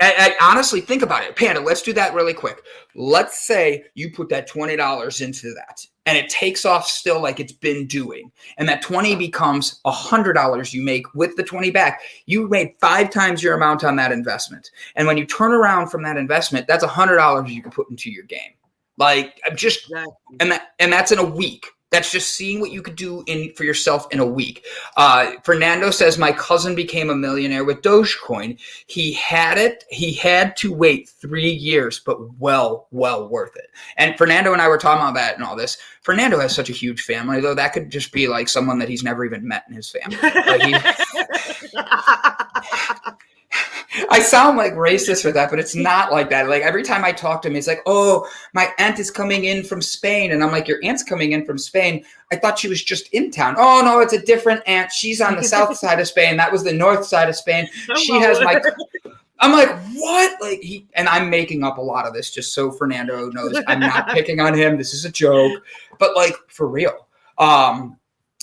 I honestly, think about it. Panda, let's do that really quick. Let's say you put that $20 into that and it takes off still like it's been doing. And that 20 becomes $100 you make with the 20 back. You made 5 times your amount on that investment. And when you turn around from that investment, that's $100 you can put into your game. Like, I'm just, and that's in a week. That's just seeing what you could do for yourself in a week. Fernando says, my cousin became a millionaire with Dogecoin. He had to wait 3 years, but well worth it. And Fernando and I were talking about that and all this. Fernando has such a huge family, though. That could just be like someone that he's never even met in his family. Like I sound like racist for that, but it's not like that. Like every time I talk to him, it's like, oh, my aunt is coming in from Spain. And I'm like, your aunt's coming in from Spain? I thought she was just in town. Oh, no, it's a different aunt. She's on the south side of Spain. That was the north side of Spain. She has my... I'm like, what? Like and I'm making up a lot of this just so Fernando knows I'm not picking on him. This is a joke. But like, for real.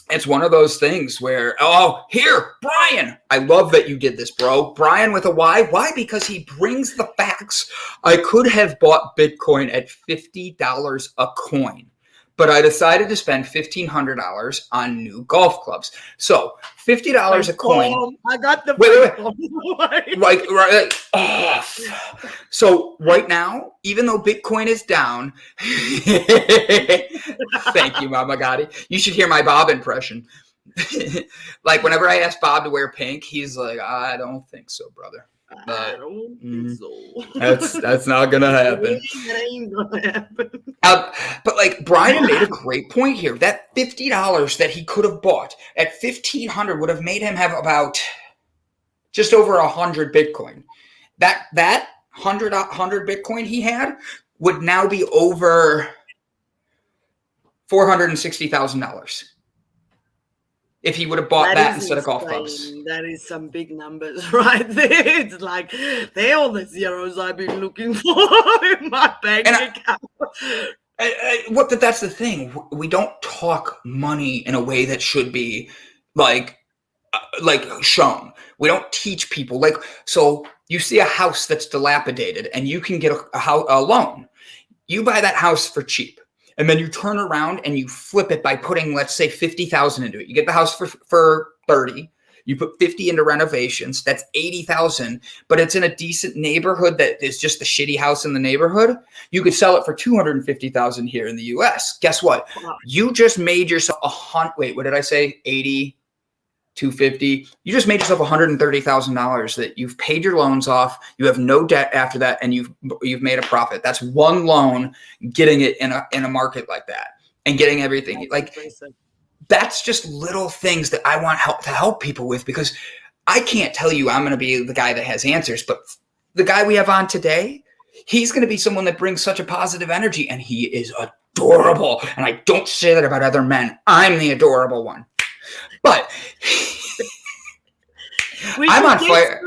It's one of those things where, oh, here, Brian. I love that you did this, bro. Brian with a Y. Why? Because he brings the facts. I could have bought Bitcoin at $50 a coin, but I decided to spend $1,500 on new golf clubs. So $50 a coin. I got the wait. Right. Oh. So right now, even though Bitcoin is down, thank you, Mama Gotti. You should hear my Bob impression. Like whenever I ask Bob to wear pink, he's like, I don't think so, brother. I don't think so. That's not gonna happen. That ain't gonna happen. But like Brian made a great point here. That $50 that he could have bought at $1,500 would have made him have about just over 100 Bitcoin. That 100 Bitcoin he had would now be over $460,000. If he would have bought that instead of golf clubs. That is some big numbers right there. It's like, they're all the zeros I've been looking for in my bank account. That's the thing. We don't talk money in a way that should be like shown. We don't teach people. Like, so you see a house that's dilapidated and you can get a loan. You buy that house for cheap. And then you turn around and you flip it by putting, let's say, $50,000 into it. You get the house for $30,000. You put $50,000 into renovations. That's $80,000. But it's in a decent neighborhood that is just the shitty house in the neighborhood. You could sell it for $250,000 here in the U.S. Guess what? You just made yourself wait, what did I say? 80, 250. You just made yourself $130,000 that you've paid your loans off. You have no debt after that, and you've made a profit. That's one loan, getting it in a market like that and getting everything. Like, that's just little things that I want to help people with, because I can't tell you I'm going to be the guy that has answers, but the guy we have on today, he's going to be someone that brings such a positive energy, and he is adorable. And I don't say that about other men. I'm the adorable one. But I'm on fire.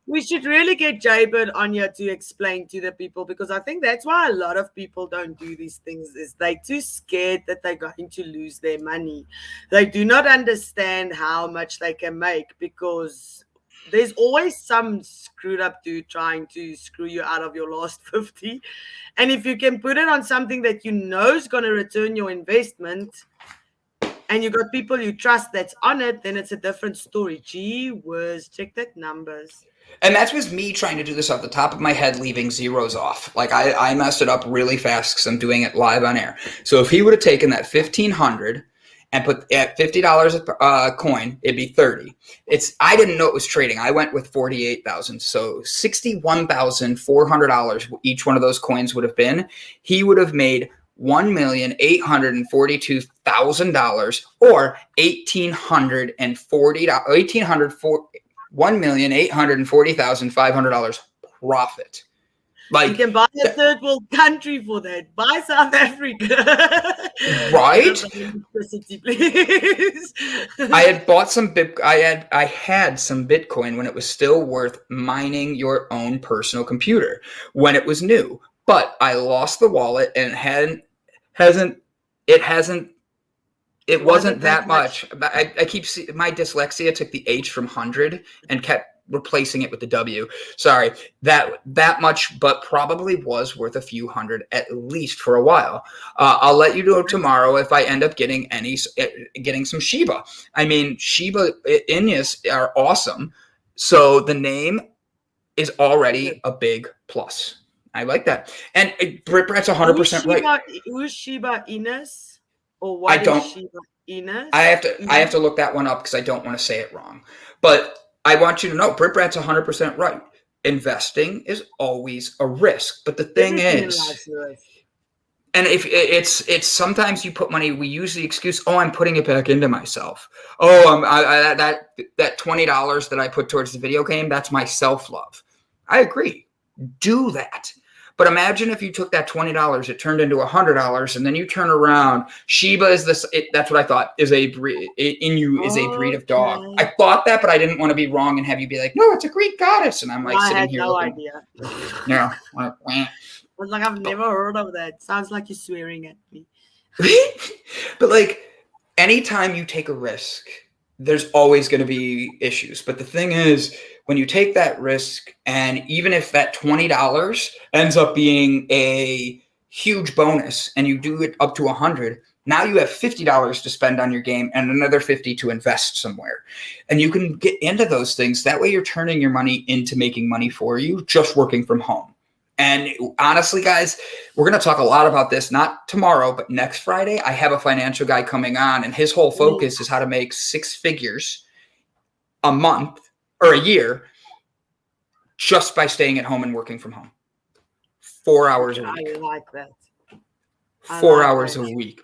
We should really get Jaybird on here to explain to the people, because I think that's why a lot of people don't do these things, is they're too scared that they're going to lose their money. They do not understand how much they can make, because there's always some screwed up dude trying to screw you out of your last 50. And if you can put it on something that you know is going to return your investment, and you got people you trust that's on it, then it's a different story. Gee whiz, check that numbers. And that was me trying to do this off the top of my head, leaving zeros off. Like I messed it up really fast because I'm doing it live on air. So if he would have taken that $1,500 and put at $50 a coin, it'd be 30. I didn't know it was trading. I went with 48,000. So $61,400 each one of those coins would have been. He would have made $1,842,000 or $1,840,500 profit. Like, you can buy a third world country for that. Buy South Africa. Right? Please. I had bought some I had some Bitcoin when it was still worth mining your own personal computer when it was new. But I lost the wallet, and it wasn't that much. I keep seeing my dyslexia took the H from 100 and kept replacing it with the W. Sorry, that much, but probably was worth a few hundred at least for a while. I'll let you know tomorrow if I end up getting some Shiba. I mean, Shiba Inus are awesome. So the name is already a big plus. I like that. And Brat's 100% right. Who's Shiba Inus? Or what is Shiba Inus? I have to look that one up because I don't want to say it wrong. But I want you to know, Brat's 100% right. Investing is always a risk. But the thing is, And if it's sometimes you put money, we use the excuse, oh, I'm putting it back into myself. Oh, that $20 that I put towards the video game, that's my self-love. I agree. Do that. But imagine if you took that $20, it turned into $100, and then you turn around. Shiba is this. That's what I thought is a breed. Inu is a breed of dog. I thought that, but I didn't want to be wrong and have you be like, no, it's a Greek goddess, and I'm like sitting here. I had no idea. Yeah. I was like, I've never heard of that. Sounds like you're swearing at me. But like, anytime you take a risk, there's always going to be issues. But the thing is, when you take that risk, and even if that $20 ends up being a huge bonus and you do it up to 100, now you have $50 to spend on your game and another 50 to invest somewhere. And you can get into those things. That way you're turning your money into making money for you, just working from home. And honestly, guys, we're going to talk a lot about this, not tomorrow, but next Friday. I have a financial guy coming on, and his whole focus is how to make 6 figures a month or a year just by staying at home and working from home. 4 hours a week. I like that. 4 hours a week.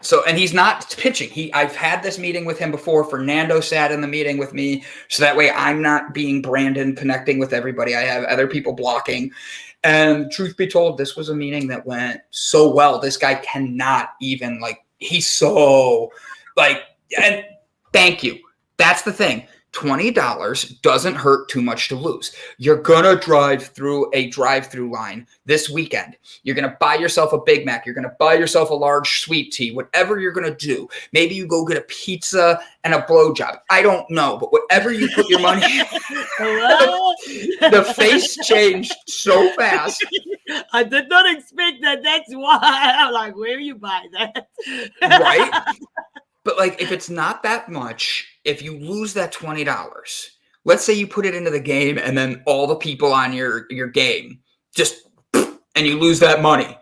So, and he's not pitching. I've had this meeting with him before. Fernando sat in the meeting with me. So that way I'm not being Brandon connecting with everybody. I have other people blocking. And truth be told, this was a meeting that went so well. This guy cannot even he's so and thank you. That's the thing. $20 doesn't hurt too much to lose. You're going to drive through a drive-through line this weekend. You're going to buy yourself a Big Mac. You're going to buy yourself a large sweet tea, whatever you're going to do. Maybe you go get a pizza and a blowjob. I don't know, but whatever you put your money the face changed so fast. I did not expect that. That's why I'm like, where you buy that? Right? But if it's not that much, if you lose that $20, let's say you put it into the game and then all the people on your game just, and you lose that money.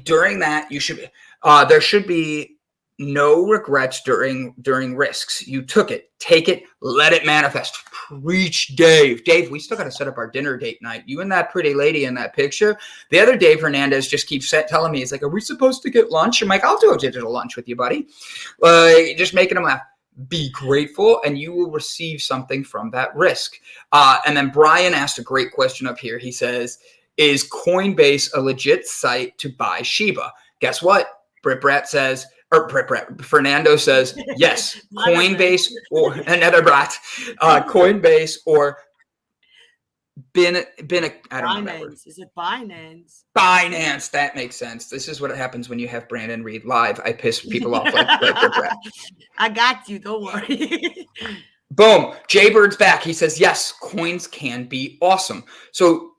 During that, you should, there should be no regrets during risks. You took it, take it, let it manifest. Preach, Dave. Dave, we still got to set up our dinner date night. You and that pretty lady in that picture. The other Dave Hernandez just keeps telling me, he's like, are we supposed to get lunch? I'm like, I'll do a digital lunch with you, buddy. Just making him laugh. Be grateful, and you will receive something from that risk. And then Brian asked a great question up here. He says, is Coinbase a legit site to buy Shiba? Guess what? Fernando says, yes, Coinbase or another brat, Coinbase or I don't remember. Is it Binance? Binance, that makes sense. This is what happens when you have Brandon read live. I piss people off like brat. I got you, don't worry. Boom, Jaybird's back. He says, yes, coins can be awesome. So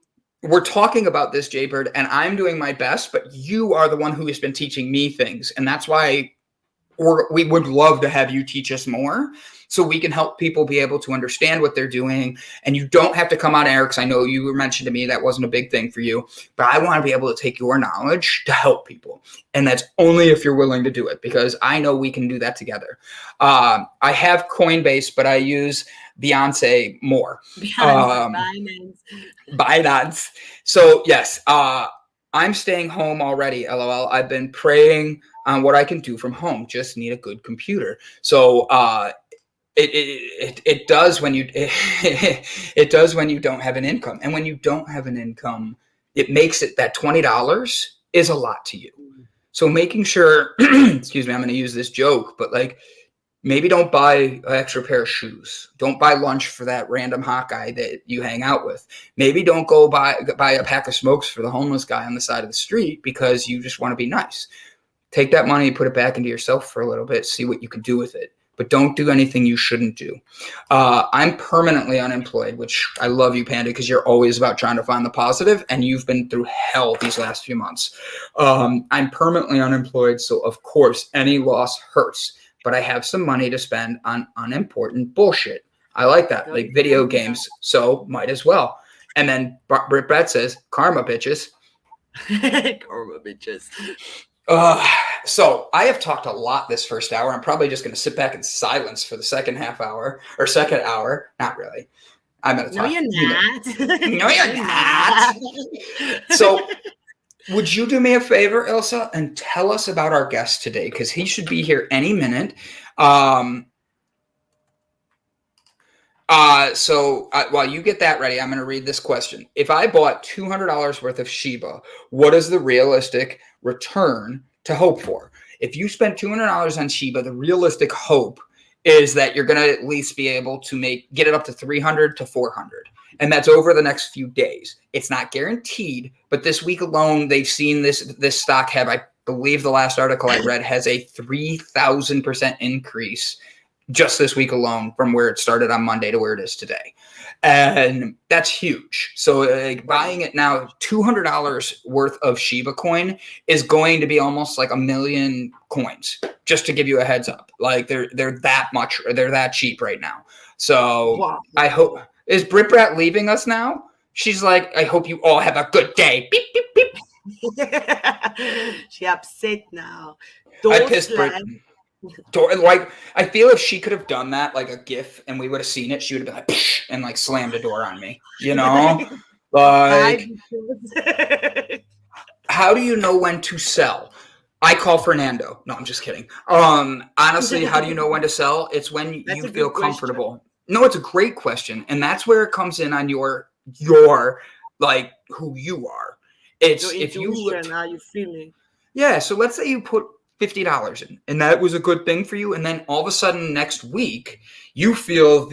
we're talking about this, Jaybird, and I'm doing my best, but you are the one who has been teaching me things. And that's why we would love to have you teach us more so we can help people be able to understand what they're doing. And you don't have to come on air, because I know you mentioned to me that wasn't a big thing for you, but I want to be able to take your knowledge to help people. And that's only if you're willing to do it, because I know we can do that together. I have Coinbase, but I use Beyonce more. Binance. So yes, I'm staying home already. LOL. I've been praying on what I can do from home. Just need a good computer. So it does when you it does when you don't have an income, and when you don't have an income, it makes it that $20 is a lot to you. So making sure, excuse me, I'm going to use this joke, but maybe don't buy an extra pair of shoes. Don't buy lunch for that random hot guy that you hang out with. Maybe don't go buy a pack of smokes for the homeless guy on the side of the street because you just want to be nice. Take that money and put it back into yourself for a little bit. See what you can do with it. But don't do anything you shouldn't do. I'm permanently unemployed, which I love you, Panda, because you're always about trying to find the positive, and you've been through hell these last few months. I'm permanently unemployed, so of course any loss hurts. But I have some money to spend on unimportant bullshit. I like that, like video games, so might as well. And then Brett says, karma, bitches. Karma, bitches. So I have talked a lot this first hour. I'm probably just going to sit back in silence for the second hour. Not really. I'm going to talk. No, you're not. No, you're not. So Would you do me a favor, Ilse, and tell us about our guest today? Because he should be here any minute. So while you get that ready, I'm going to read this question. If I bought $200 worth of Shiba, what is the realistic return to hope for? If you spend $200 on Shiba, the realistic hope is that you're going to at least be able to get it up to 300 to 400. And that's over the next few days. It's not guaranteed, but this week alone, they've seen this stock have, I believe the last article I read, has a 3,000% increase just this week alone from where it started on Monday to where it is today. And that's huge. So buying it now, $200 worth of Shiba coin is going to be almost like 1 million coins, just to give you a heads up. Like they're that cheap right now. So wow. I hope, is Brit Brat leaving us now? She's like, I hope you all have a good day. Beep, beep, beep. She upset now. I pissed Brit. Like, I feel if she could have done that, like a GIF, and we would have seen it, she would have been like, psh, and like slammed a door on me. You know, like, how do you know when to sell? I call Fernando. No, I'm just kidding. Honestly, how do you know when to sell? It's when you feel comfortable. Question. No, it's a great question, and that's where it comes in on your like who you are. It's your if you look, how you feeling. Yeah. So let's say you put $50 in, and that was a good thing for you, and then all of a sudden next week you feel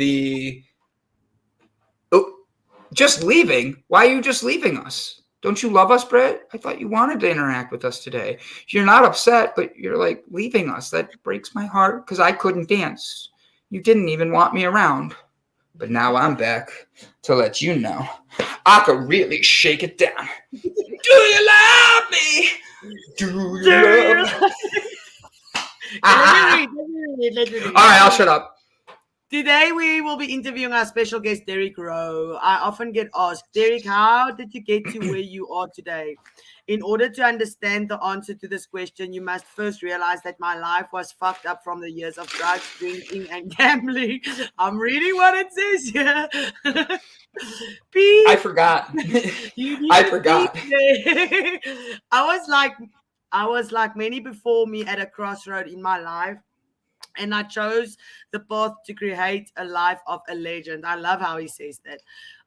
just leaving. Why are you just leaving us? Don't you love us, Brett? I thought you wanted to interact with us today. You're not upset, but you're like leaving us. That breaks my heart because I couldn't dance. You didn't even want me around. But now I'm back to let you know I could really shake it down. Do you love me? Do you love me? Let me read. All right, I'll shut up. Today we will be interviewing our special guest, Derek Rowe. I often get asked, Derek, how did you get to where you are today? In order to understand the answer to this question, you must first realize that my life was fucked up from the years of drugs, drinking, and gambling. I'm reading what it says here. I forgot. I forgot. I was like many before me at a crossroad in my life. And I chose the path to create a life of a legend. I love how he says that.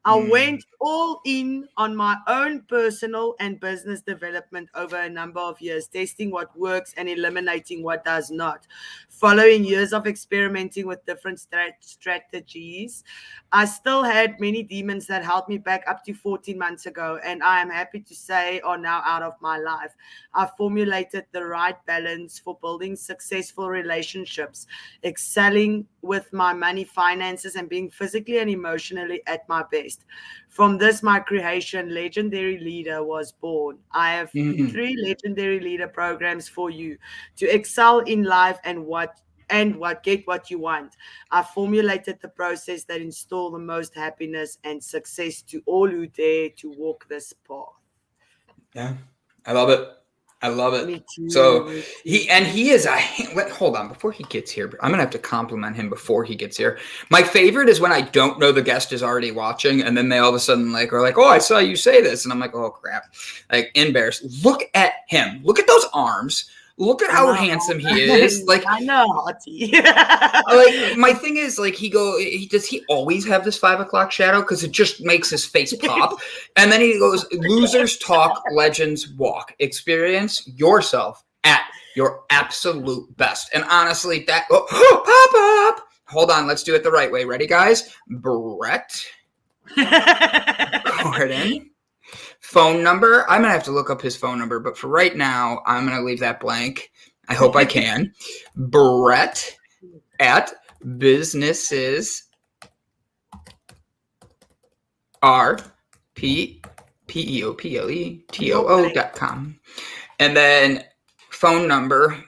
I went all in on my own personal and business development over a number of years, testing what works and eliminating what does not. Following years of experimenting with different strategies, I still had many demons that held me back up to 14 months ago, and I am happy to say are now out of my life. I formulated the right balance for building successful relationships, excelling with my money, finances, and being physically and emotionally at my best. From this, my creation, Legendary Leader, was born. I have 3 Legendary Leader programs for you to excel in life and get what you want. I formulated the process that install the most happiness and success to all who dare to walk this path. Yeah, I love it. I love it. Me too. So he is hold on, before he gets here, I'm gonna have to compliment him before he gets here. My favorite is when I don't know the guest is already watching, and then they all of a sudden are like, oh, I saw you say this, and I'm like, oh crap, like embarrassed. Look at him. Look at those arms. Look at how handsome he is. Like I know. Like my thing is like does he always have this 5 o'clock shadow? Because it just makes his face pop. And then he goes, losers talk, legends walk. Experience yourself at your absolute best. And honestly, that pop up. Hold on, let's do it the right way. Ready, guys? Brett Gordon. Phone number. I'm going to have to look up his phone number, but for right now, I'm going to leave that blank. I hope I can. Brett at businesses RPEOPLETOO.com. And then phone number.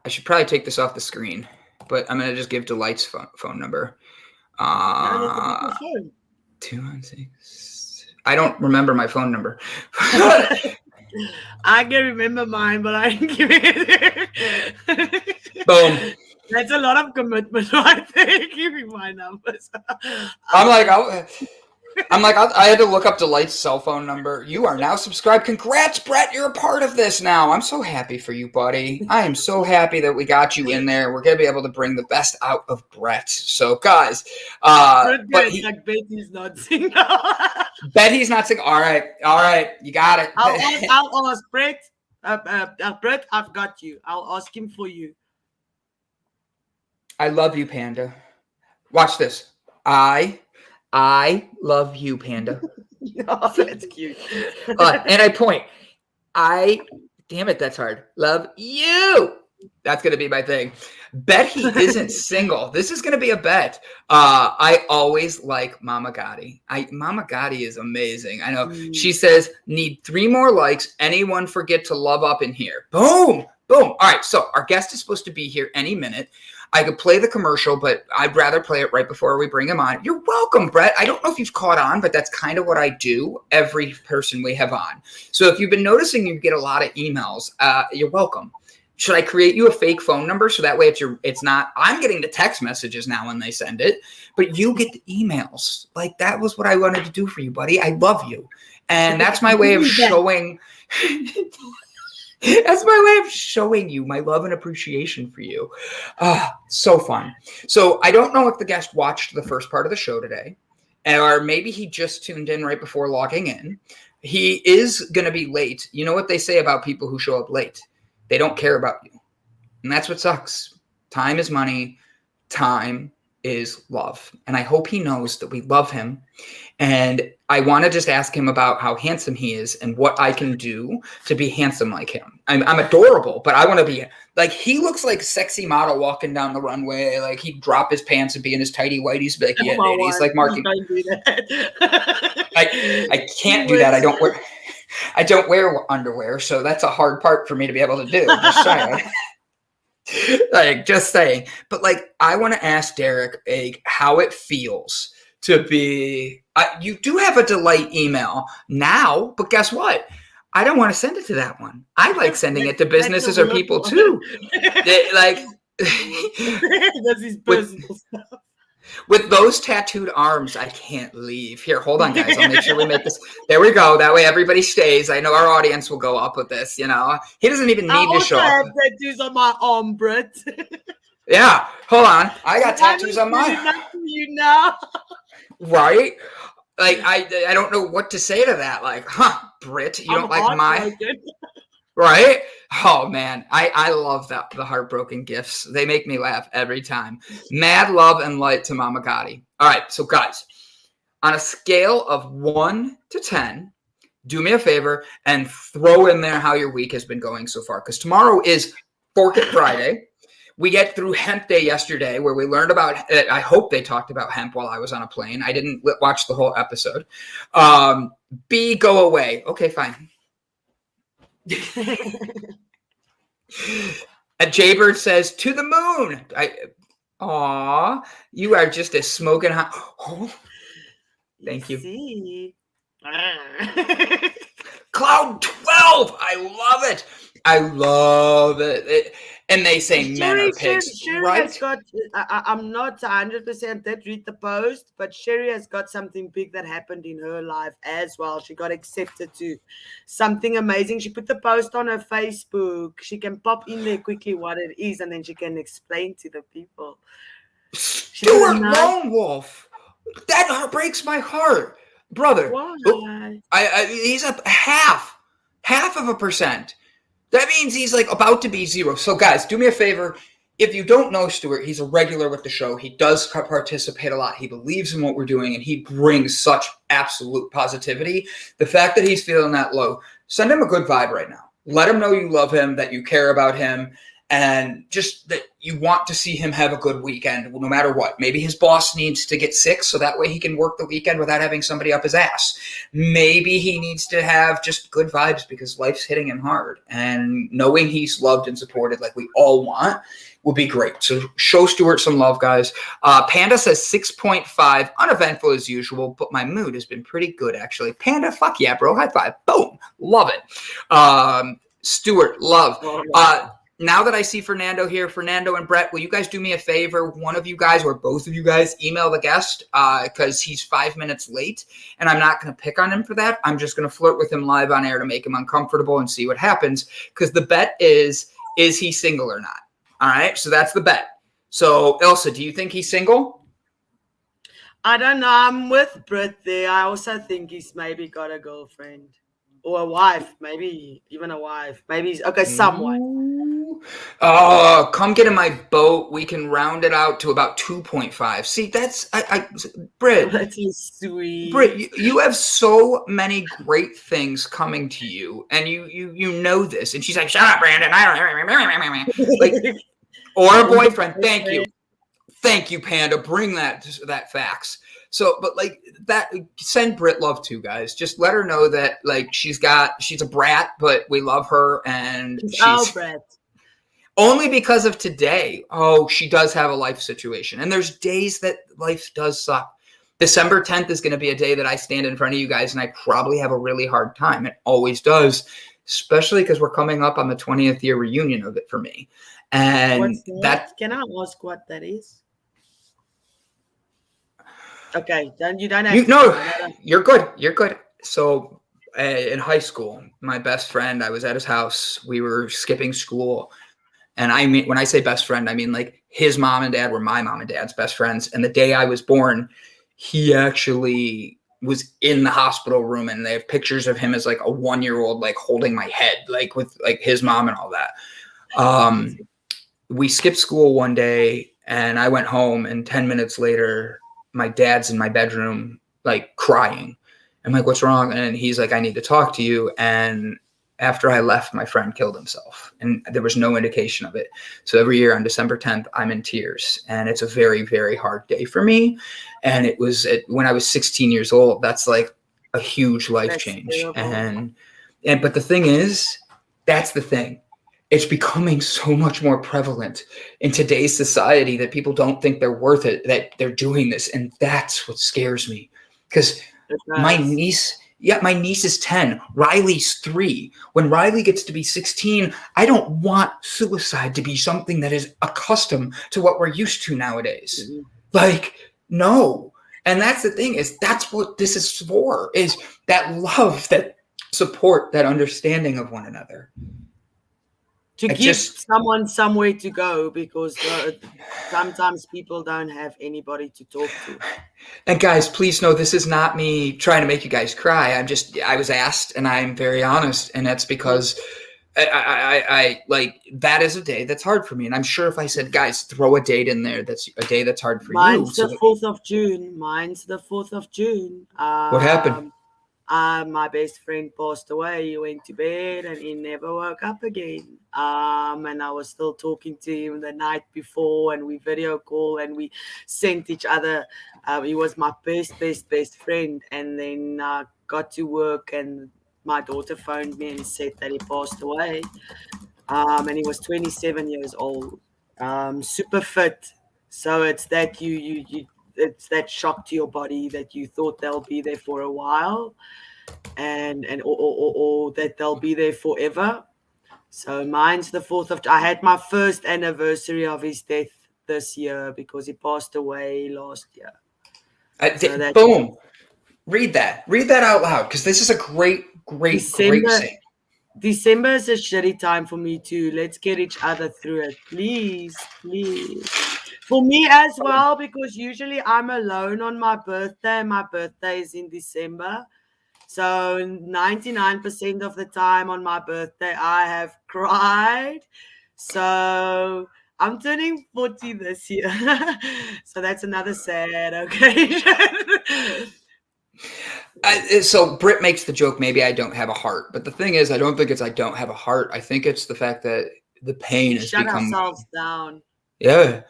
I should probably take this off the screen, but I'm going to just give Delight's phone number. 216. I don't remember my phone number. I can remember mine, but I didn't give it. Boom. That's a lot of commitment right there. Give me my numbers. I'm like, I'm like, I had to look up Delight's cell phone number. You are now subscribed. Congrats, Brett. You're a part of this now. I'm so happy for you, buddy. I am so happy that we got you in there. We're going to be able to bring the best out of Brett. So, guys. Like Betty's not single. Betty's not single. All right. You got it. I'll ask Brett. Brett, I've got you. I'll ask him for you. I love you, Panda. Watch this. I love you, Panda. Oh, that's cute. And I point. Damn it, that's hard. Love you. That's going to be my thing. Bet he isn't single. This is going to be a bet. I always like Mama Gotti. Mama Gotti is amazing. I know. She says, need 3 more likes. Anyone forget to love up in here. Boom. Boom. All right. So our guest is supposed to be here any minute. I could play the commercial, but I'd rather play it right before we bring him on. You're welcome, Brett. I don't know if you've caught on, but that's kind of what I do every person we have on. So if you've been noticing you get a lot of emails, you're welcome. Should I create you a fake phone number so that way it's not, I'm getting the text messages now when they send it, but you get the emails. Like that was what I wanted to do for you, buddy. I love you. And that's my way of showing that's my way of showing you my love and appreciation for you. So fun. So I don't know if the guest watched the first part of the show today, or maybe he just tuned in right before logging in. He is going to be late. You know what they say about people who show up late? They don't care about you. And that's what sucks. Time is money. Time is love. And I hope he knows that we love him. And I want to just ask him about how handsome he is and what I can do to be handsome like him. I'm adorable, but I want to be like, he looks like a sexy model walking down the runway. Like he'd drop his pants and be in his tighty whities. Be like, yeah, dude, he's like Marky. I can't do that. I don't wear underwear. So that's a hard part for me to be able to do. Just saying. Just saying. But like, I want to ask Derek how it feels to be, you do have a Delight email now, but guess what? I don't want to send it to that one. I like sending it to businesses or people too. That's his personal stuff. With those tattooed arms, I can't leave. Here, hold on, guys. I'll make sure we make this. There we go. That way everybody stays. I know our audience will go up with this, you know. He doesn't even need to show up. I also have tattoos on my arm, Brett. Yeah. Hold on. I got tattoos on mine. You know. Right? Like, I don't know what to say to that. Like, Britt, you don't like my... Right? Oh, man. I love that. The heartbroken gifts. They make me laugh every time. Mad love and light to Mama Gotti. All right. So, guys, on a scale of 1 to 10, do me a favor and throw in there how your week has been going so far. Because tomorrow is Fork It Friday. We get through Hemp Day yesterday where we learned about, I hope they talked about hemp while I was on a plane. I didn't watch the whole episode. B, go away. Okay, fine. A Jaybird says, to the moon. Aw, you are just a smoking hot. Oh, thank you. Cloud 12. I love it. I love it. And they say men are pigs, right? Has got, I'm not 100% did read the post, but Sherry has got something big that happened in her life as well. She got accepted to something amazing. She put the post on her Facebook. She can pop in there quickly what it is, and then she can explain to the people. Stuart Lone Wolf. That breaks my heart, brother. Why? He's a half of a percent. That means he's like about to be 0. So guys, do me a favor. If you don't know Stuart, he's a regular with the show. He does participate a lot. He believes in what we're doing, and he brings such absolute positivity. The fact that he's feeling that low, send him a good vibe right now. Let him know you love him, that you care about him, and just that you want to see him have a good weekend no matter what. Maybe his boss needs to get sick so that way he can work the weekend without having somebody up his ass. Maybe he needs to have just good vibes because life's hitting him hard. And knowing he's loved and supported like we all want would be great. So show Stuart some love, guys. Panda says 6.5, uneventful as usual, but my mood has been pretty good, actually. Panda, fuck yeah, bro. High five. Boom. Love it. Stuart, love. now that I see Fernando here, Fernando and Brett, will you guys do me a favor? One of you guys or both of you guys email the guest because he's 5 minutes late, and I'm not going to pick on him for that. I'm just going to flirt with him live on air to make him uncomfortable and see what happens, because the bet is he single or not? All right, so that's the bet. So, Ilse, do you think he's single? I don't know. I'm with Britt there. I also think he's maybe got a girlfriend. Or a wife, maybe even a wife. Maybe someone. Oh, come get in my boat. We can round it out to about 2.5. See, that's Britt. That is sweet. Britt, you have so many great things coming to you, and you know this. And she's like, "Shut up, Brandon. I don't." Like, or a boyfriend. Thank you, Panda. Bring that facts. So, but like that, send Britt love too, guys. Just let her know that like she's a brat, but we love her, and she's brat. Only because of today. Oh, she does have a life situation, and there's days that life does suck. December 10th is going to be a day that I stand in front of you guys, and I probably have a really hard time. It always does, especially because we're coming up on the 20th year reunion of it for me. And that can I ask what that is? Okay, then you don't have you're good. You're good. So in high school, my best friend, I was at his house. We were skipping school. And I mean, when I say best friend, I mean like his mom and dad were my mom and dad's best friends. And the day I was born, he actually was in the hospital room, and they have pictures of him as like a 1-year-old, like holding my head, like with like his mom and all that. We skipped school one day, and I went home, and 10 minutes later, my dad's in my bedroom, like crying. I'm like, "What's wrong?" And he's like, "I need to talk to you." And after I left, my friend killed himself, and there was no indication of it. So every year on December 10th, I'm in tears, and it's a very, very hard day for me. And it was when I was 16 years old. That's like a huge life change. Terrible. But the thing is, that's the thing. It's becoming so much more prevalent in today's society that people don't think they're worth it, that they're doing this. And that's what scares me, because my niece is 10. Riley's 3. When Riley gets to be 16, I don't want suicide to be something that is accustomed to what we're used to nowadays. Mm-hmm. Like, no. And that's the thing, is that's what this is for, is that love, that support, that understanding of one another. To give someone somewhere to go, because sometimes people don't have anybody to talk to. And guys, please know this is not me trying to make you guys cry. I was asked, and I'm very honest, and that's because I like, that is a day that's hard for me. And I'm sure if I said, guys, throw a date in there, that's a day that's hard for you. Mine's the 4th of June. What happened? My best friend passed away. He went to bed and he never woke up again. And I was still talking to him the night before, and we video call and we sent each other. He was my best friend. And then I got to work, and my daughter phoned me and said that he passed away. And he was 27 years old, super fit. So it's that it's that shock to your body that you thought they'll be there for a while, or that they'll be there forever. So mine's the 4th of. I had my first anniversary of his death this year, because he passed away last year. Boom. Read that out loud, because this is a great thing. December is a shitty time for me too. Let's get each other through it, please. For me as well, because usually I'm alone on my birthday. My birthday is in December. So 99% of the time on my birthday, I have cried. So I'm turning 40 this year. So that's another sad occasion. So Britt makes the joke, maybe I don't have a heart. But the thing is, I don't think it's I don't have a heart. I think it's the fact that the pain has become... Shut ourselves down. Yeah.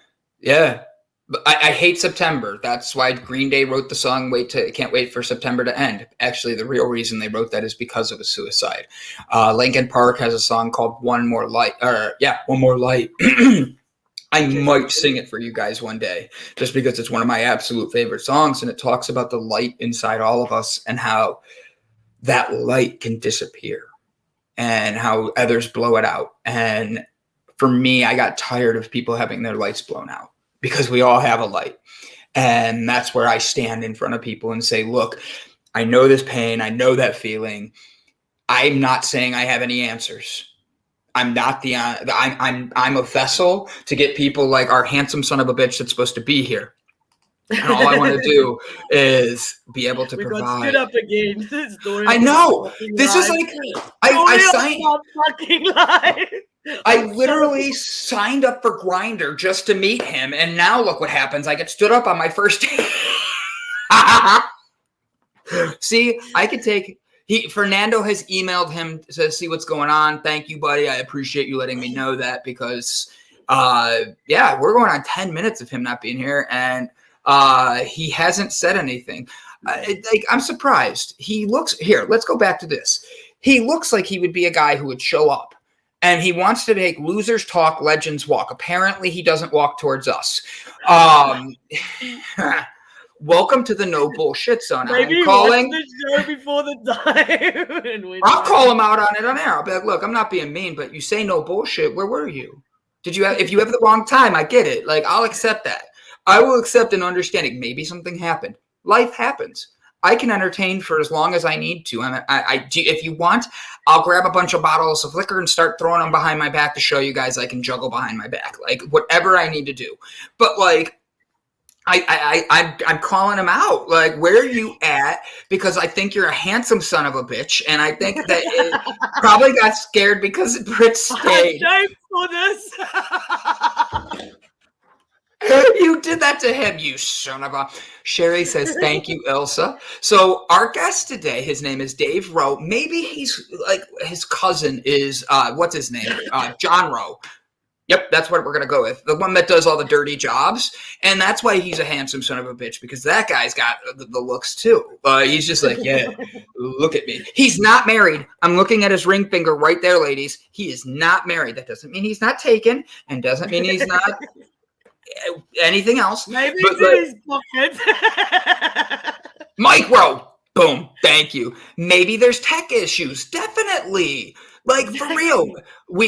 But I hate September. That's why Green Day wrote the song Can't Wait for September to End. Actually, the real reason they wrote that is because of a suicide. Linkin Park has a song called One More Light. One More Light. I might sing it for you guys one day, just because it's one of my absolute favorite songs, and it talks about the light inside all of us and how that light can disappear and how others blow it out. And for me, I got tired of people having their lights blown out because we all have a light. And that's where I stand in front of people and say, look, I know this pain. I know that feeling. I'm not saying I have any answers. I'm not I'm a vessel to get people like our handsome son of a bitch that's supposed to be here. And all I want to do is be able to provide. Got stood up again. I know. This is like I signed. I literally signed up for Grindr just to meet him, and now look what happens. I get stood up on my first date. See, I could take. Fernando has emailed him to see what's going on. Thank you, buddy. I appreciate you letting me know that because, yeah, we're going on 10 minutes of him not being here, and he hasn't said anything. I'm surprised. He looks here. Let's go back to this. He looks like he would be a guy who would show up, and he wants to make losers talk, legends walk. Apparently, he doesn't walk towards us. Welcome to the no bullshit zone. Maybe I'm calling the show before the time. I'll call him out on it on air. I'll be like, look, I'm not being mean, but you say no bullshit. Where were you? If you have the wrong time, I get it. Like, I'll accept that. I will accept an understanding. Maybe something happened. Life happens. I can entertain for as long as I need to. If you want, I'll grab a bunch of bottles of liquor and start throwing them behind my back to show you guys I can juggle behind my back. Like, whatever I need to do. But like, I'm calling him out. Like, where are you at? Because I think you're a handsome son of a bitch, and I think that it probably got scared because Brit stayed. I'm for this. You did that to him, you son of a. Sherry says, thank you, Ilse. So our guest today, his name is Dave Rowe. Maybe he's like his cousin is, what's his name? John Rowe. Yep, that's what we're going to go with. The one that does all the dirty jobs. And that's why he's a handsome son of a bitch, because that guy's got the looks too. He's just like, yeah, look at me. He's not married. I'm looking at his ring finger right there, ladies. He is not married. That doesn't mean he's not taken and doesn't mean he's not anything else. Maybe it's in his pocket. Mike Rowe. Boom. Thank you. Maybe there's tech issues. Definitely. Like, for real,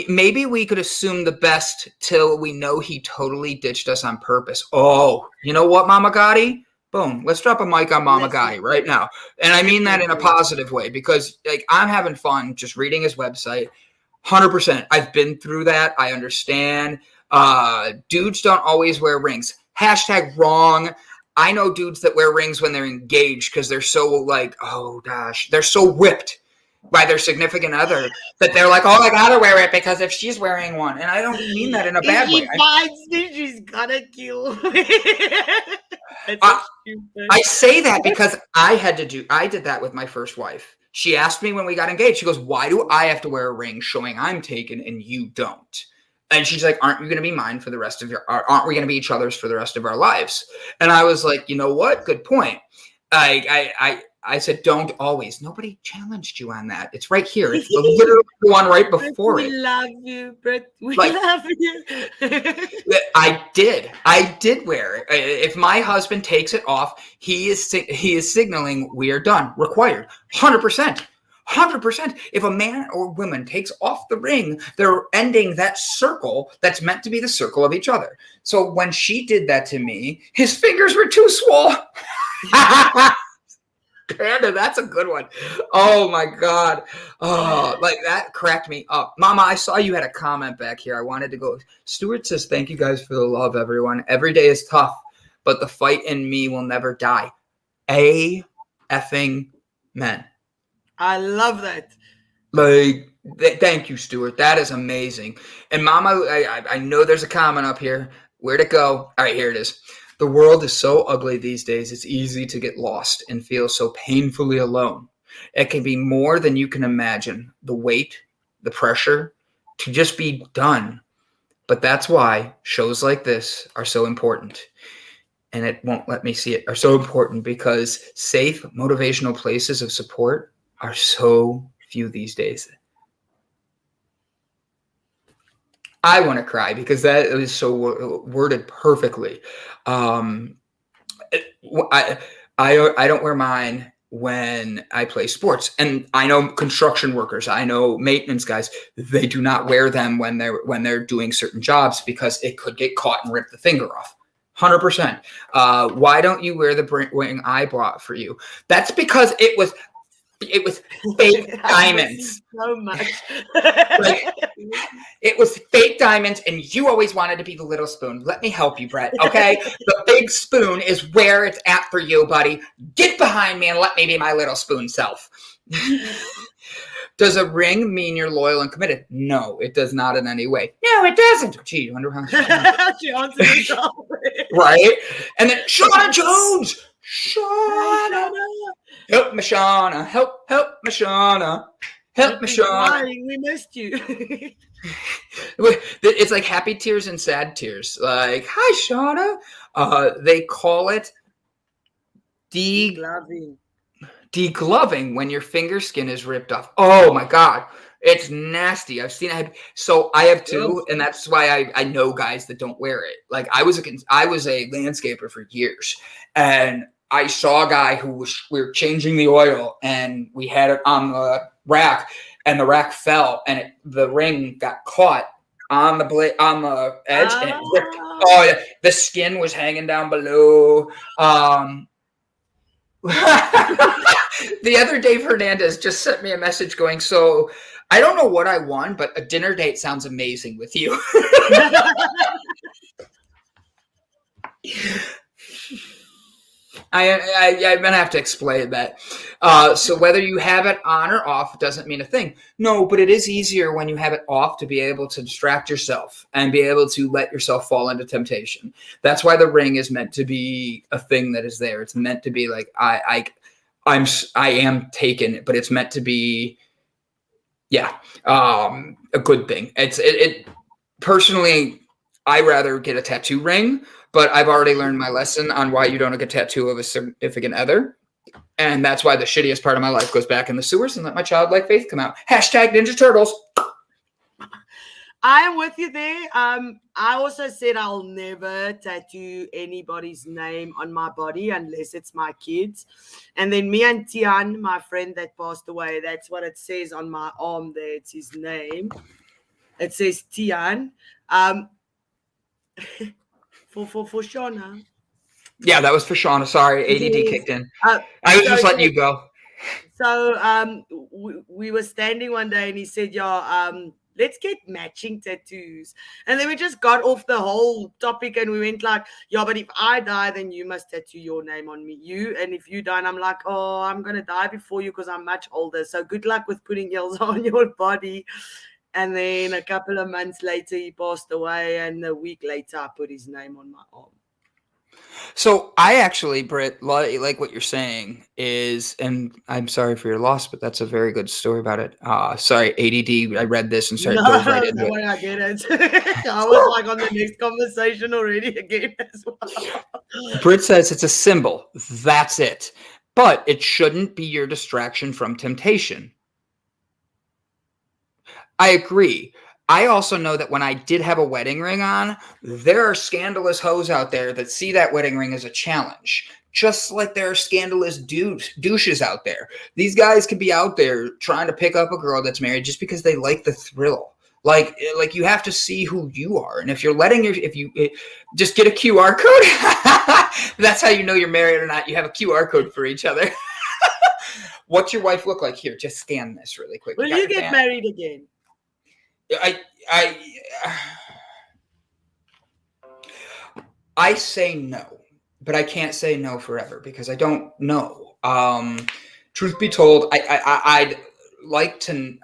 maybe we could assume the best till we know he totally ditched us on purpose. Oh, you know what, Mama Gotti? Boom. Let's drop a mic on Mama Gotti right now. And I mean that in a positive way because, like, I'm having fun just reading his website. 100%. I've been through that. I understand. Dudes don't always wear rings. # wrong. I know dudes that wear rings when they're engaged because they're so, like, oh, gosh, they're so whipped by their significant other that they're like, oh, I gotta wear it because if she's wearing one. And I don't mean that in a bad way. If she finds me, she's gonna kill me. I say that because I did that with my first wife. She asked me when we got engaged, she goes, why do I have to wear a ring showing I'm taken and you don't? And she's like, aren't you going to be mine for the rest of aren't we going to be each other's for the rest of our lives? And I was like, you know what? Good point. I said, don't always. Nobody challenged you on that. It's right here. It's literally the one right before it. We love you, Brett. We love you. I did wear it. If my husband takes it off, he is signaling we are done. Required. 100%. 100%. If a man or woman takes off the ring, they're ending that circle that's meant to be the circle of each other. So when she did that to me, his fingers were too swole. Panda, that's a good one. Oh my God. Oh, like that cracked me up. Mama, I saw you had a comment back here. I wanted to go. Stuart says, thank you guys for the love, everyone. Every day is tough, but the fight in me will never die. Effing men. I love that. Like, thank you, Stuart. That is amazing. And Mama, I know there's a comment up here. Where'd it go? All right, here it is. The world is so ugly these days, it's easy to get lost and feel so painfully alone. It can be more than you can imagine. The weight, the pressure to just be done. But that's why shows like this are so important. And it won't let me see it, are so important because safe, motivational places of support are so few these days. I want to cry because that is so worded perfectly. I don't wear mine when I play sports. And I know construction workers, I know maintenance guys, they do not wear them when they're doing certain jobs because it could get caught and rip the finger off. 100%. Why don't you wear the ring I bought for you? That's because it was fake diamonds. So much. Like, it was fake diamonds, and you always wanted to be the little spoon. Let me help you, Brett. Okay, the big spoon is where it's at for you, buddy. Get behind me and let me be my little spoon self. Does a ring mean you're loyal and committed? No, it does not in any way. No, it doesn't. Gee, I wonder how she answered herself. Right? And then Shauna Jones. Shauna. Help me, Shauna. Help me, Shauna. Help me, Shauna. We missed you. It's like happy tears and sad tears. Like, hi, Shauna. They call it degloving when your finger skin is ripped off. Oh my God. It's nasty. I've seen it. So I have two, and that's why I know guys that don't wear it. Like I was a landscaper for years, and I saw a guy we were changing the oil, and we had it on the rack, and the rack fell, and the ring got caught on the edge, and it ripped. Oh yeah, the skin was hanging down below. The other Dave Hernandez just sent me a message going, so I don't know what I won, but a dinner date sounds amazing with you. I'm going to have to explain that. So whether you have it on or off doesn't mean a thing. No, but it is easier when you have it off to be able to distract yourself and be able to let yourself fall into temptation. That's why the ring is meant to be a thing that is there. It's meant to be like, I am taken, but it's meant to be, a good thing. It personally, I rather get a tattoo ring, but I've already learned my lesson on why you don't get a tattoo of a significant other. And that's why the shittiest part of my life goes back in the sewers and let my childlike faith come out. Hashtag Ninja Turtles. I am with you there. I also said I'll never tattoo anybody's name on my body unless it's my kids. And then me and Tian, my friend that passed away, that's what it says on my arm there. It's his name. It says Tian. For Shauna. Yeah, that was for Shauna. Sorry, ADD kicked in. I was just letting you go. So we were standing one day and he said, let's get matching tattoos. And then we just got off the whole topic and we went like, but if I die, then you must tattoo your name on me. And if you die, and I'm like, oh, I'm going to die before you because I'm much older. So good luck with putting Ilse on your body. And then a couple of months later, he passed away. And a week later, I put his name on my arm. So I actually, Britt, like what you're saying is, and I'm sorry for your loss, but that's a very good story about it. Sorry, ADD. I read this and started dove right into it. I get it. I was like on the next conversation already again as well. Britt says it's a symbol. That's it. But it shouldn't be your distraction from temptation. I agree. I also know that when I did have a wedding ring on, there are scandalous hoes out there that see that wedding ring as a challenge. Just like there are scandalous douches out there. These guys could be out there trying to pick up a girl that's married just because they like the thrill. Like you have to see who you are. And if you're just get a QR code. That's how you know you're married or not. You have a QR code for each other. What's your wife look like? Here, just scan this really quick. Will you get married again? I say no, but I can't say no forever because I don't know. Truth be told, I'd like to.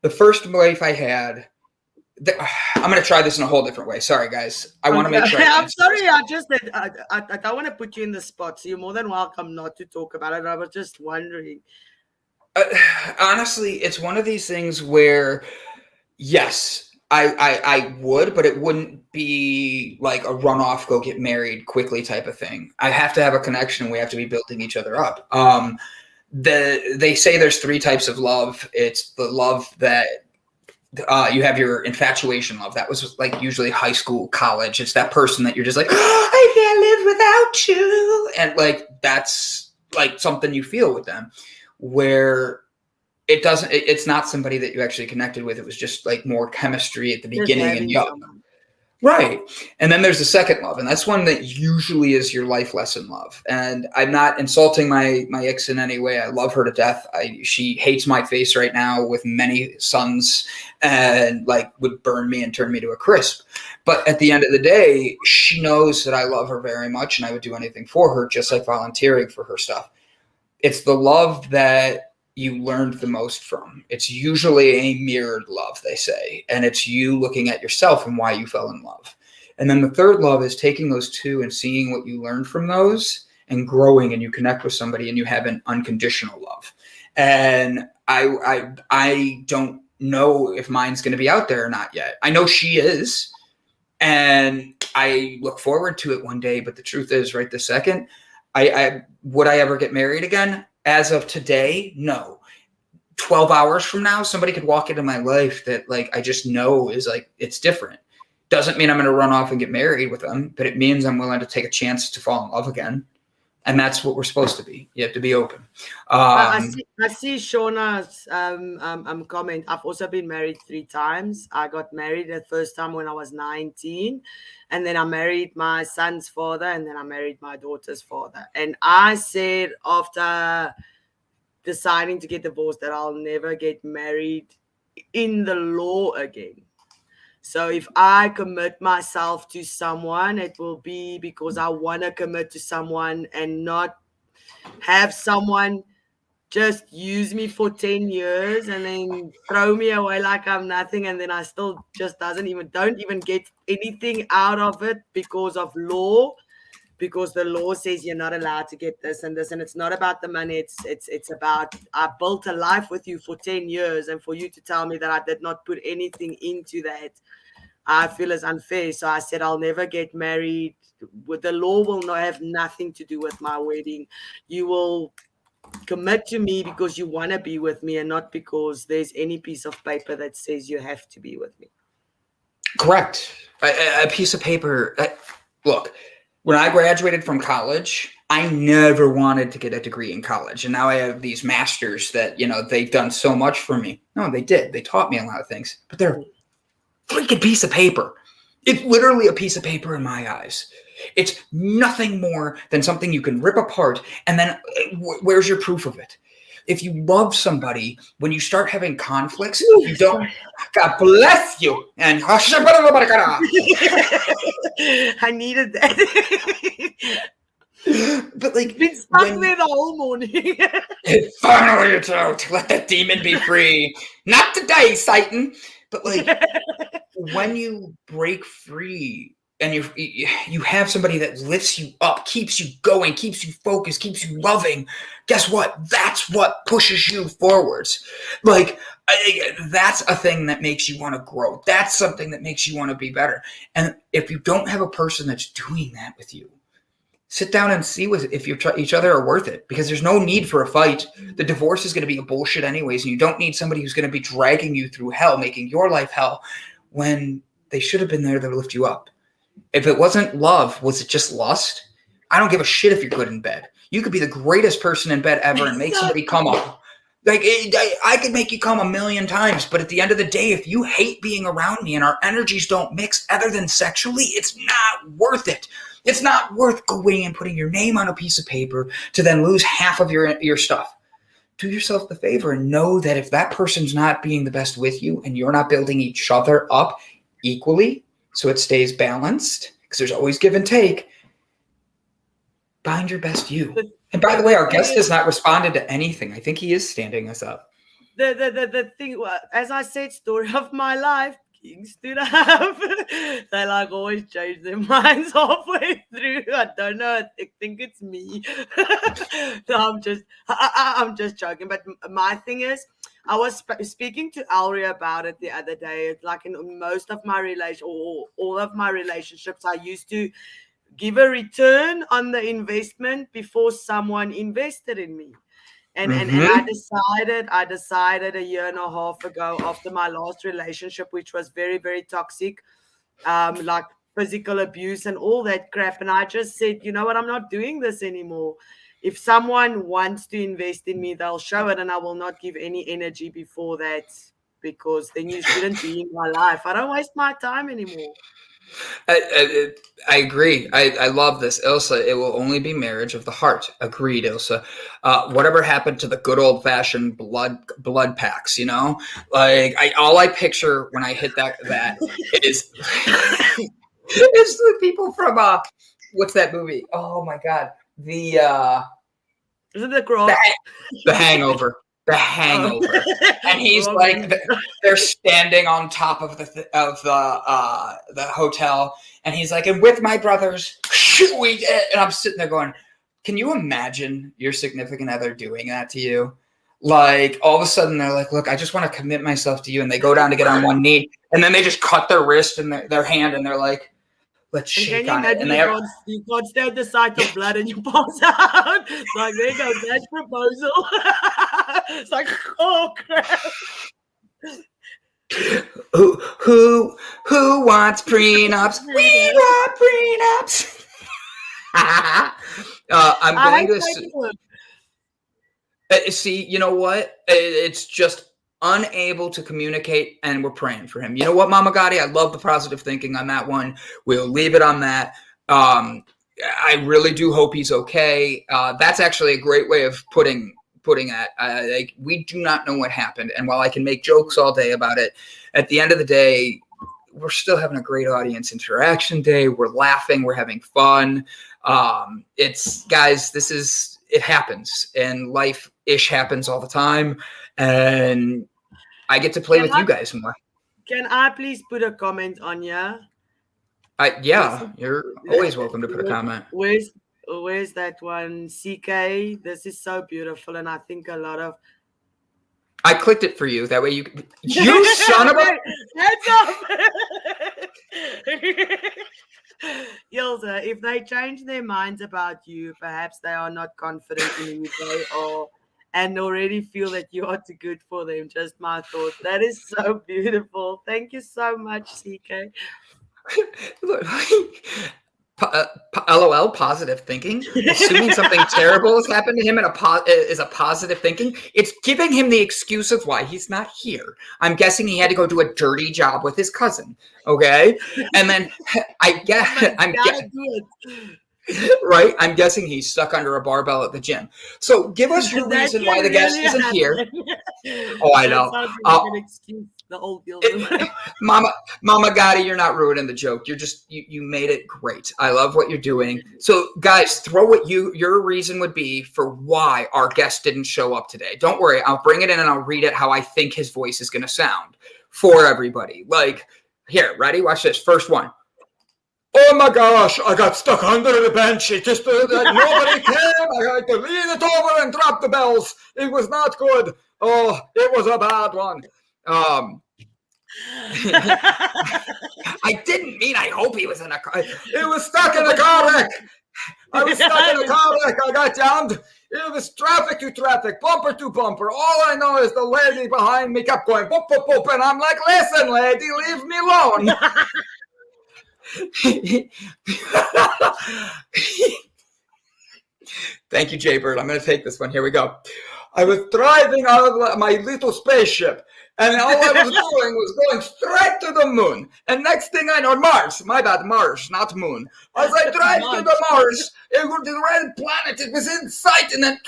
The first wife I had, I'm going to try this in a whole different way. Sorry, guys. I want to make sure. I'm sorry. I don't want to put you in the spot, so you're more than welcome not to talk about it. I was just wondering. Honestly, it's one of these things where, yes, I would, but it wouldn't be like a runoff, go get married quickly type of thing. I have to have a connection. We have to be building each other up. They say there's 3 types of love. It's the love that you have your infatuation love. That was like usually high school, college. It's that person that you're just like, oh, I can't live without you. And like, that's like something you feel with them, where it's not somebody that you actually connected with. It was just like more chemistry at the beginning and young. Someone. Right. And then there's the second love, and that's one that usually is your life lesson love. And I'm not insulting my ex in any way. I love her to death. She hates my face right now with many suns and like would burn me and turn me to a crisp. But at the end of the day, she knows that I love her very much and I would do anything for her, just like volunteering for her stuff. It's the love that you learned the most from. It's usually a mirrored love, they say, and it's you looking at yourself and why you fell in love. And then the third love is taking those two and seeing what you learned from those and growing, and you connect with somebody and you have an unconditional love. And I don't know if mine's going to be out there or not yet. I know she is, and I look forward to it one day. But the truth is, right this second, would I ever get married again? As of today, no. 12 hours from now, somebody could walk into my life that like I just know is like it's different. Doesn't mean I'm going to run off and get married with them, but it means I'm willing to take a chance to fall in love again. And that's what we're supposed to be. You have to be open. I see Shauna's comment. I've also been married 3 times. I got married the first time when I was 19. And then I married my son's father. And then I married my daughter's father. And I said after deciding to get divorced that I'll never get married in the law again. So if I commit myself to someone, it will be because I want to commit to someone and not have someone just use me for 10 years and then throw me away like I'm nothing, and then I still just don't even get anything out of it because of law, because the law says you're not allowed to get this and this, and it's not about the money. It's about I built a life with you for 10 years, and for you to tell me that I did not put anything into that, I feel is unfair. So I said I'll never get married. The law will not have nothing to do with my wedding. You will commit to me because you want to be with me and not because there's any piece of paper that says you have to be with me. Correct. A piece of paper. Look, when I graduated from college, I never wanted to get a degree in college. And now I have these masters that, they've done so much for me. No, they did. They taught me a lot of things, but they're a freaking piece of paper. It's literally a piece of paper in my eyes. It's nothing more than something you can rip apart. And then where's your proof of it? If you love somebody, when you start having conflicts, you don't. God bless you. And I needed that. But like, been stuck there the whole morning. Finally, it's out. Let the demon be free. Not today, Satan. But like, when you break free and you have somebody that lifts you up, keeps you going, keeps you focused, keeps you loving, guess what? That's what pushes you forwards. Like, that's a thing that makes you want to grow. That's something that makes you want to be better. And if you don't have a person that's doing that with you, sit down and see if each other are worth it, because there's no need for a fight. The divorce is going to be a bullshit anyways, and you don't need somebody who's going to be dragging you through hell, making your life hell, when they should have been there to lift you up. If it wasn't love, was it just lust? I don't give a shit if you're good in bed. You could be the greatest person in bed ever and make somebody come up. Like, I could make you come 1,000,000 times, but at the end of the day, if you hate being around me and our energies don't mix other than sexually, it's not worth it. It's not worth going and putting your name on a piece of paper to then lose half of your stuff. Do yourself the favor and know that if that person's not being the best with you and you're not building each other up equally so it stays balanced, because there's always give and take, find your best you. And by the way, our guest has not responded to anything. I think he is standing us up. The thing, as I said, story of my life, King stood up. They like always change their minds halfway through. I don't know. I think it's me. No, I'm just joking. But my thing is, I was speaking to Alria about it the other day. It's like in most of my all of my relationships, I used to give a return on the investment before someone invested in me. And I decided a year and a half ago, after my last relationship, which was very, very toxic, like physical abuse and all that crap. And I just said, you know what, I'm not doing this anymore. if someone wants to invest in me, they'll show it, and I will not give any energy before that, because then you shouldn't be in my life. I don't waste my time anymore. I agree. I love this, Ilse. It will only be marriage of the heart. Agreed, Ilse. Whatever happened to the good old fashioned blood packs? You know, like all I picture when I hit that is it's the people from what's that movie? Oh my god, Is it The Cross? The Hangover. The Hangover, and he's like, they're standing on top of the hotel, and he's like, and with my brothers, we did. And I'm sitting there going, can you imagine your significant other doing that to you? Like, all of a sudden they're like, look, I just want to commit myself to you, and they go down to get on one knee, and then they just cut their wrist and their hand, and they're like, let's shake on it. And you can't stand the sight of blood and you pass out. It's like, there goes that proposal. It's like, oh crap. Who wants prenups? We want prenups. I'm going to see. You know what? It's just unable to communicate, and we're praying for him. You know what, Mama Gotti? I love the positive thinking on that one. We'll leave it on that. I really do hope he's okay. That's actually a great way of putting that. Like, we do not know what happened, and while I can make jokes all day about it, at the end of the day, we're still having a great audience interaction day. We're laughing. We're having fun. It's, guys, it happens, and life-ish happens all the time, and I get to play with you guys more. Can I please put a comment on you? Yeah, you're always welcome to put a comment. Where's that one? CK, this is so beautiful, and I think a lot of... I clicked it for you. That way you son of a... Heads up! Ilse, if they change their minds about you, perhaps they are not confident in who they are and already feel that you are too good for them. Just my thought. That is so beautiful. Thank you so much, CK. LOL, positive thinking. Assuming something terrible has happened to him is a positive thinking. It's giving him the excuse of why he's not here. I'm guessing he had to go do a dirty job with his cousin. Okay, and then I'm guessing he's stuck under a barbell at the gym. So give us your reason why the guest isn't here. Oh, I know. The old Mama Gotti, you're not ruining the joke. You're just you made it great. I love what you're doing. So guys, throw what your reason would be for why our guest didn't show up today. Don't worry, I'll bring it in and I'll read it how I think his voice is gonna sound for everybody. Like, here, ready? Watch this. First one. Oh my gosh, I got stuck under the bench. It just nobody came. I had to lean it over and drop the bells. It was not good. Oh, it was a bad one. I didn't mean I hope he was in a car. It was stuck in a car wreck. I was stuck in a car wreck. I got jammed. It was traffic to traffic, bumper to bumper. All I know is the lady behind me kept going, boop, boop, boop, and I'm like, listen, lady, leave me alone. Thank you, Jaybird. I'm going to take this one. Here we go. I was driving out of my little spaceship, and all I was doing was going straight to the moon. And next thing I know, Mars, my bad, Mars, not moon. As I drive to the Mars, it was the red planet. It was in sight, and then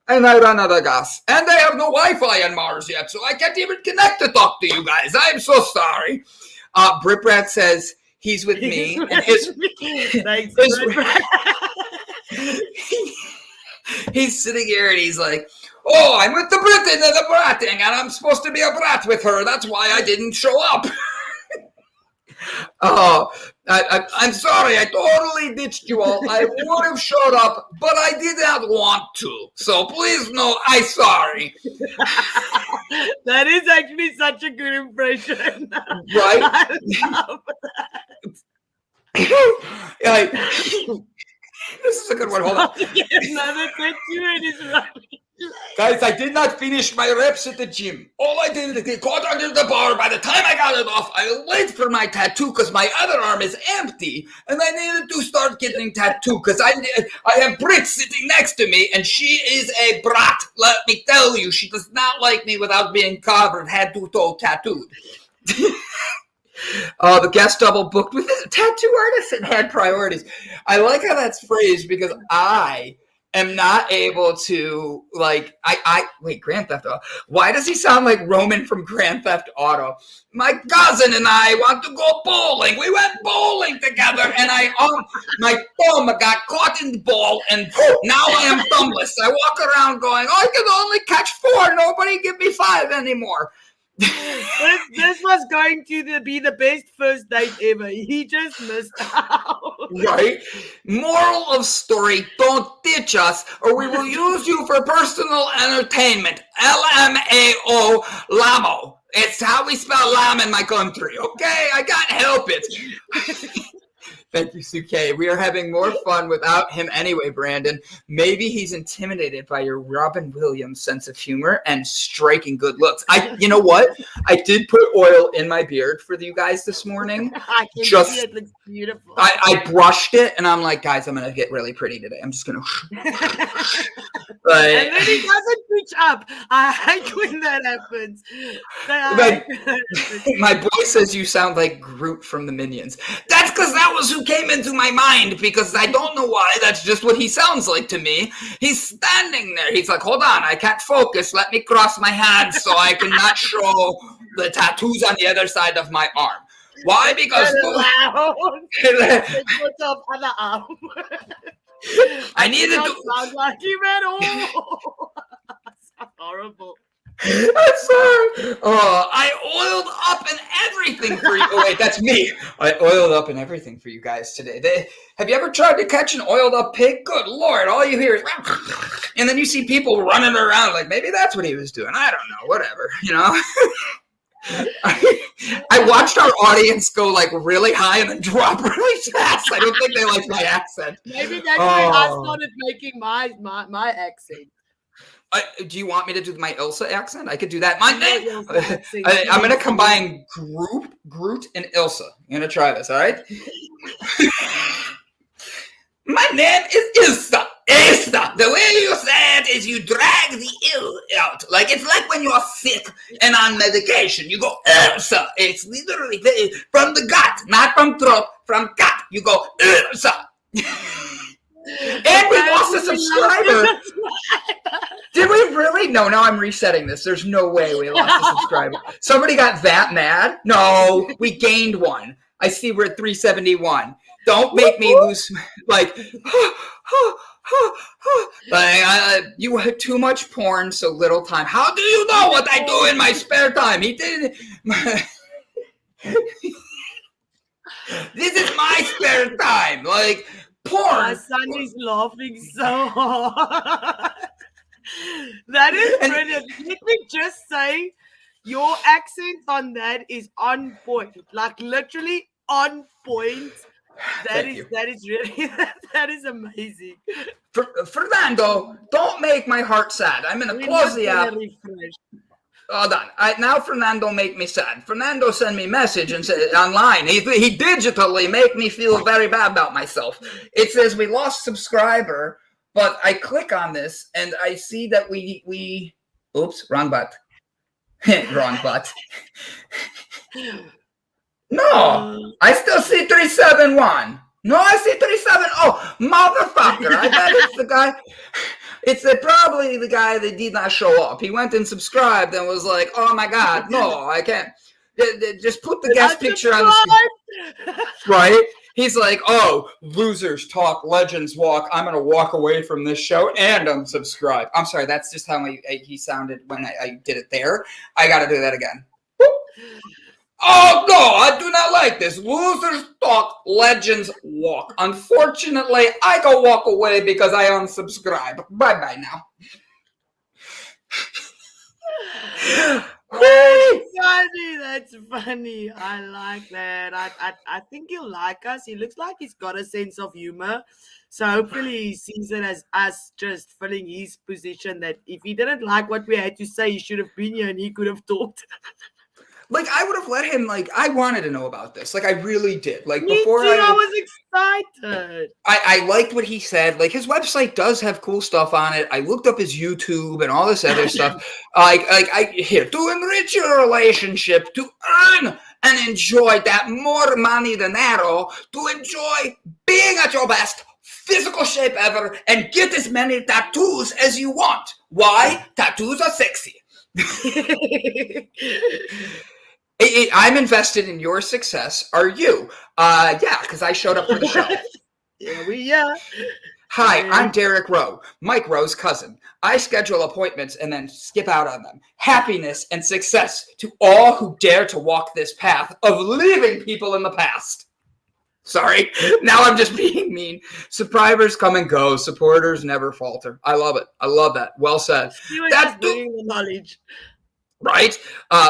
and I ran out of gas. And they have no Wi-Fi on Mars yet, so I can't even connect to talk to you guys. I'm so sorry. Brit Brat says he's with me, and he's sitting here and he's like, oh, I'm with the Britain and the Bratting, and I'm supposed to be a brat with her. That's why I didn't show up. Oh, I'm sorry. I totally ditched you all. I would have showed up, but I did not want to. So please know I'm sorry. That is actually such a good impression. Right? I love that. This is a good one. Hold on. Another tattoo and he's running. Guys, I did not finish my reps at the gym. All I did is get caught under the bar. By the time I got it off, I was late for my tattoo because my other arm is empty. And I needed to start getting tattooed because I have Brit sitting next to me, and she is a brat. Let me tell you, she does not like me without being covered, head to toe tattooed. The guest double booked with a tattoo artist and had priorities. I like how that's phrased because I am not able to, like, wait, Grand Theft Auto. Why does he sound like Roman from Grand Theft Auto? My cousin and I want to go bowling. We went bowling together, and my thumb got caught in the ball, and now I am thumbless. I walk around going, I can only catch 4. Nobody give me 5 anymore. This was going to be the best first date ever. He just missed out. Right? Moral of story, don't ditch us or we will use you for personal entertainment. LMAO, Lamo. It's how we spell lamb in my country, okay? I can't help it. Thank you, Suke. We are having more fun without him anyway, Brandon. Maybe he's intimidated by your Robin Williams sense of humor and striking good looks. You know what? I did put oil in my beard for you guys this morning. I can see it looks beautiful. I brushed it, and I'm like, guys, I'm going to get really pretty today. I'm just going to... And then he doesn't pitch up. I hate when that happens. My boy says you sound like Groot from the Minions. That's because that was who came into my mind, because I don't know why. That's just what he sounds like to me. He's standing there. He's like, hold on, I can't focus. Let me cross my hands so I cannot show the tattoos on the other side of my arm. Why? Because... I needed to... Sound like him at all. That's horrible. I'm sorry. I oiled up and everything for you. Oh, wait, that's me. I oiled up and everything for you guys today. Have you ever tried to catch an oiled up pig? Good Lord, all you hear is... And then you see people running around like, maybe that's what he was doing. I don't know, whatever, you know? I watched our audience go like really high and then drop really fast. I don't think they like my accent. Maybe that's when I started making my accent. Do you want me to do my Ilse accent? I could do that. I'm going to combine Groot and Ilse. I'm going to try this, all right? My name is Ilse. Ilse. The way you say it is you drag the ill out. Like, it's like when you're sick and on medication. You go, Ilse. It's literally from the gut, not from throat, from gut. You go, Ilse. And we lost a subscriber. Did we really? No, now I'm resetting this. There's no way we lost a subscriber. Somebody got that mad? No, we gained one. I see we're at 371. Don't make me lose, like, you had too much porn, so little time. How do you know what I do in my spare time? He did. This is my spare time. Like, porn. My son is laughing so hard. That is brilliant. Let me just say, your accent on that is on point. Like, literally on point. That is really amazing. Fernando, don't make my heart sad. I'm going to close the app. Hold on. Now Fernando make me sad. Fernando send me message and say online. He digitally make me feel very bad about myself. It says we lost subscriber, but I click on this and I see that we oops, wrong button. Wrong button. No, I still see 371. No, I see 37. Oh, motherfucker. I bet it's the guy. It's probably the guy that did not show up. He went and subscribed and was like, oh my God, no, I can't. Just put the guest picture on the screen. Right? He's like, oh, losers talk, legends walk. I'm going to walk away from this show and unsubscribe. I'm sorry, that's just how he sounded when I did it there. I got to do that again. Whoop. Oh, no, I do not like this. Losers talk, legends walk. Unfortunately, I go walk away because I unsubscribe. Bye-bye now. That's funny. I like that. I think he'll like us. He looks like he's got a sense of humor. So hopefully he sees it as us just filling his position, that if he didn't like what we had to say, he should have been here and he could have talked. Like, I would have let him, like, I wanted to know about this. Like, I really did. Like, Me before too, I was excited. I liked what he said. Like, his website does have cool stuff on it. I looked up his YouTube and all this other stuff. To enrich your relationship, to earn and enjoy that more money than arrow, to enjoy being at your best physical shape ever, and get as many tattoos as you want. Why? Tattoos are sexy. I'm invested in your success. Are you? Yeah, because I showed up for the show. Yeah. Hi, I'm Derek Rowe, Mike Rowe's cousin. I schedule appointments and then skip out on them. Happiness and success to all who dare to walk this path of leaving people in the past. Sorry, now I'm just being mean. Subscribers come and go. Supporters never falter. I love it. I love that. Well said. You were just bringing the knowledge. Right?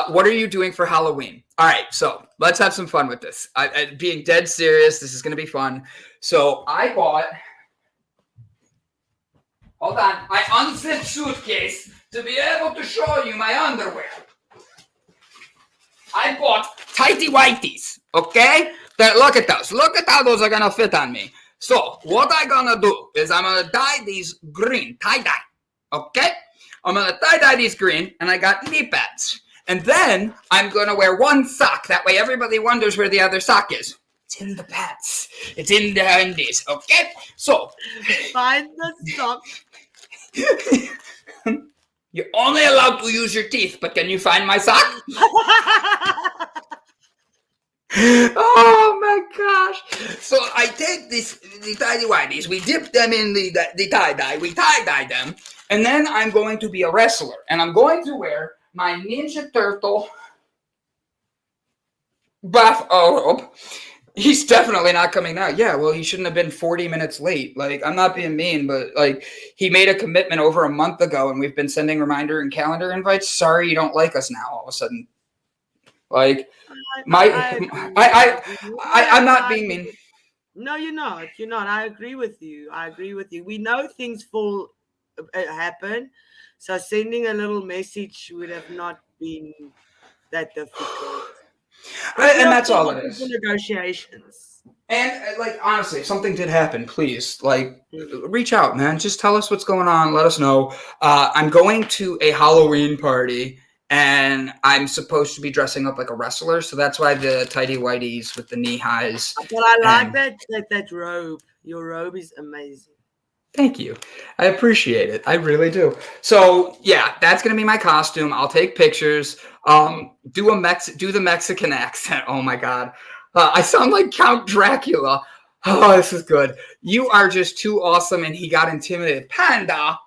What are you doing for Halloween? All right, so let's have some fun with this. Being dead serious, this is going to be fun. So I bought... Hold on. I unzipped suitcase to be able to show you my underwear. I bought tighty whities, okay? Look at those. Look at how those are going to fit on me. So what I'm going to do is I'm going to dye these green, tie-dye, okay? I'm going to tie-dye these green, and I got knee pads. And then I'm going to wear one sock. That way everybody wonders where the other sock is. It's in the pants. It's in the undies, okay? So. Find the sock. You're only allowed to use your teeth, but can you find my sock? Oh my gosh. So I take the tidy whities, we dip them in the tie-dye, we tie-dye them, and then I'm going to be a wrestler, and I'm going to wear my Ninja Turtle bathrobe. He's definitely not coming out. Yeah, well, he shouldn't have been 40 minutes late. Like, I'm not being mean, but, like, he made a commitment over a month ago, and we've been sending reminder and calendar invites. Sorry you don't like us now all of a sudden. Like, I'm not being mean. No, you're not. You're not. I agree with you. We know things happen, so sending a little message would have not been that difficult. And that's all it is. Negotiations. And, like, honestly, if something did happen, please, like, reach out, man. Just tell us what's going on. Let us know. I'm going to a Halloween party, and I'm supposed to be dressing up like a wrestler, so that's why the tighty whities with the knee highs. But I like that robe. Your robe is amazing. Thank you. I appreciate it. I really do. So, yeah, that's going to be my costume. I'll take pictures. Do the Mexican accent. Oh, my God. I sound like Count Dracula. Oh, this is good. You are just too awesome, and he got intimidated. Panda.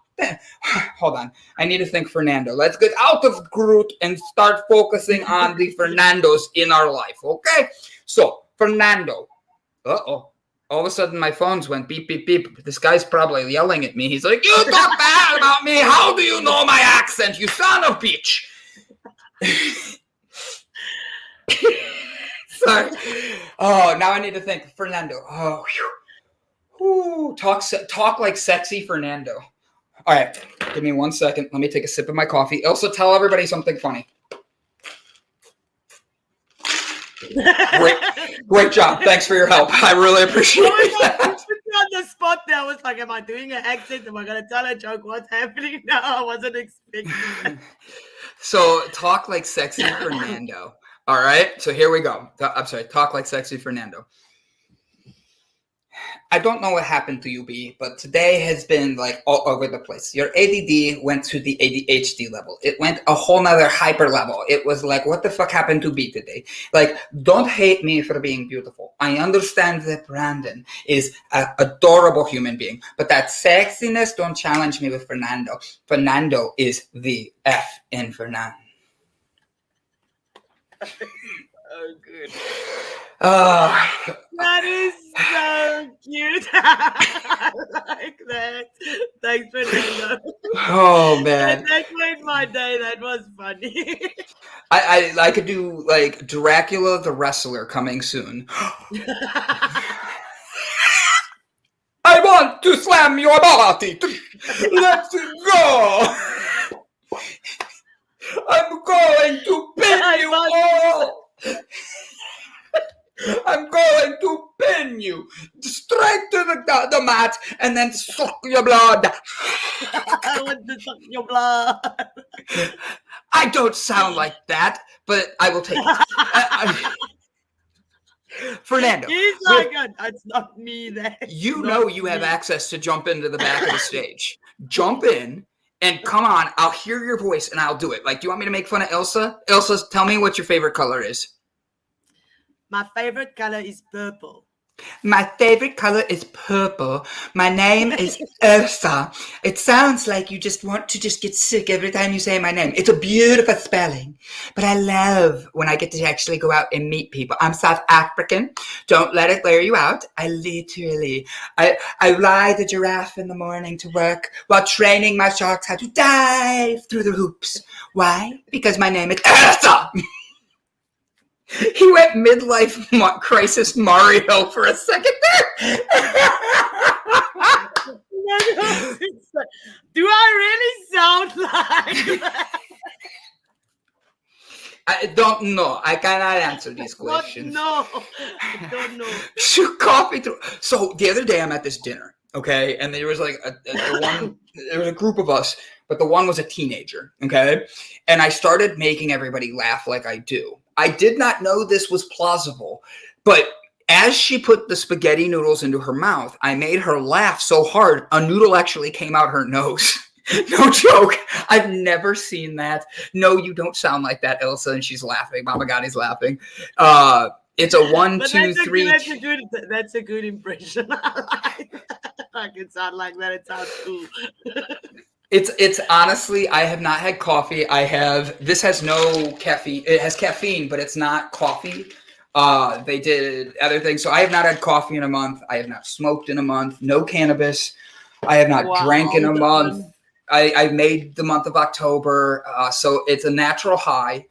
Hold on. I need to think Fernando. Let's get out of Groot and start focusing on the Fernandos in our life, okay? So, Fernando. Uh-oh. All of a sudden, my phones went beep, beep, beep. This guy's probably yelling at me. He's like, you talk bad about me. How do you know my accent, you son of a bitch? Sorry. Oh, now I need to think. Fernando. Oh, whew. Talk like sexy Fernando. All right. Give me 1 second. Let me take a sip of my coffee. Ilse, tell everybody something funny. Great job. Thanks for your help. I really appreciate that. You put me on the spot there. I was like, am I doing an accent? Am I going to tell a joke? What's happening now? I wasn't expecting that. So, talk like sexy Fernando. All right. So, here we go. I'm sorry. Talk like sexy Fernando. I don't know what happened to you, B, but today has been like all over the place. Your ADD went to the ADHD level. It went a whole nother hyper level. It was like, what the fuck happened to B today? Like, don't hate me for being beautiful. I understand that Brandon is an adorable human being, but that sexiness, don't challenge me with Fernando. Fernando is the F in Fernando. Oh, good. That is so cute. I like that. Thanks, Fernando. Oh, man. That made my day. That was funny. I could do like Dracula the wrestler coming soon. I want to slam your body. Let's go. I'm going to pin you all. I'm going to pin you straight to the mat and then suck your blood. I want to suck your blood. I don't sound like that, but I will take it. Fernando. He's like, that's not me there. You know you have access to jump into the back of the stage. Jump in and come on. I'll hear your voice and I'll do it. Like, do you want me to make fun of Ilse? Ilse, tell me what your favorite color is. My favorite color is purple. My favorite color is purple. My name is Ilse. It sounds like you just want to just get sick every time you say my name. It's a beautiful spelling, but I love when I get to actually go out and meet people. I'm South African. Don't let it wear you out. I ride the giraffe in the morning to work while training my sharks how to dive through the hoops. Why? Because my name is Ilse. He went midlife crisis Mario for a second there. Do I really sound like that? I don't know. I cannot answer these questions. No, I don't know. Shoot coffee through. So the other day I'm at this dinner, okay, and there was like there was a group of us, but the one was a teenager, okay, and I started making everybody laugh like I do. I did not know this was plausible, but as she put the spaghetti noodles into her mouth, I made her laugh so hard, a noodle actually came out her nose. No joke. I've never seen that. No, you don't sound like that, Ilse. And she's laughing. Mama Gotti's laughing. It's a 1, 2, 3. That's a good impression. I can sound like that. It sounds cool. It's honestly, I have not had coffee. This has no caffeine. It has caffeine, but it's not coffee. They did other things. So I have not had coffee in a month. I have not smoked in a month. No cannabis. I have not drank in a month. I made the month of October. So it's a natural high.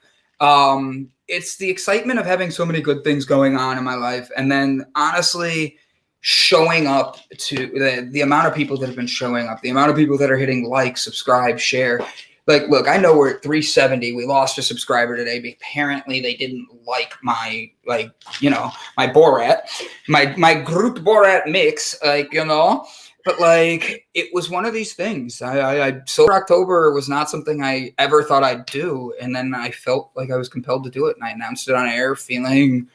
It's the excitement of having so many good things going on in my life. And then honestly, showing up to the amount of people that have been showing up, the amount of people that are hitting like, subscribe, share. Like, look, I know we're at 370. We lost a subscriber today, but apparently they didn't like my Borat, my group Borat mix, but like, it was one of these things. Sober October was not something I ever thought I'd do. And then I felt like I was compelled to do it. And I announced it on air feeling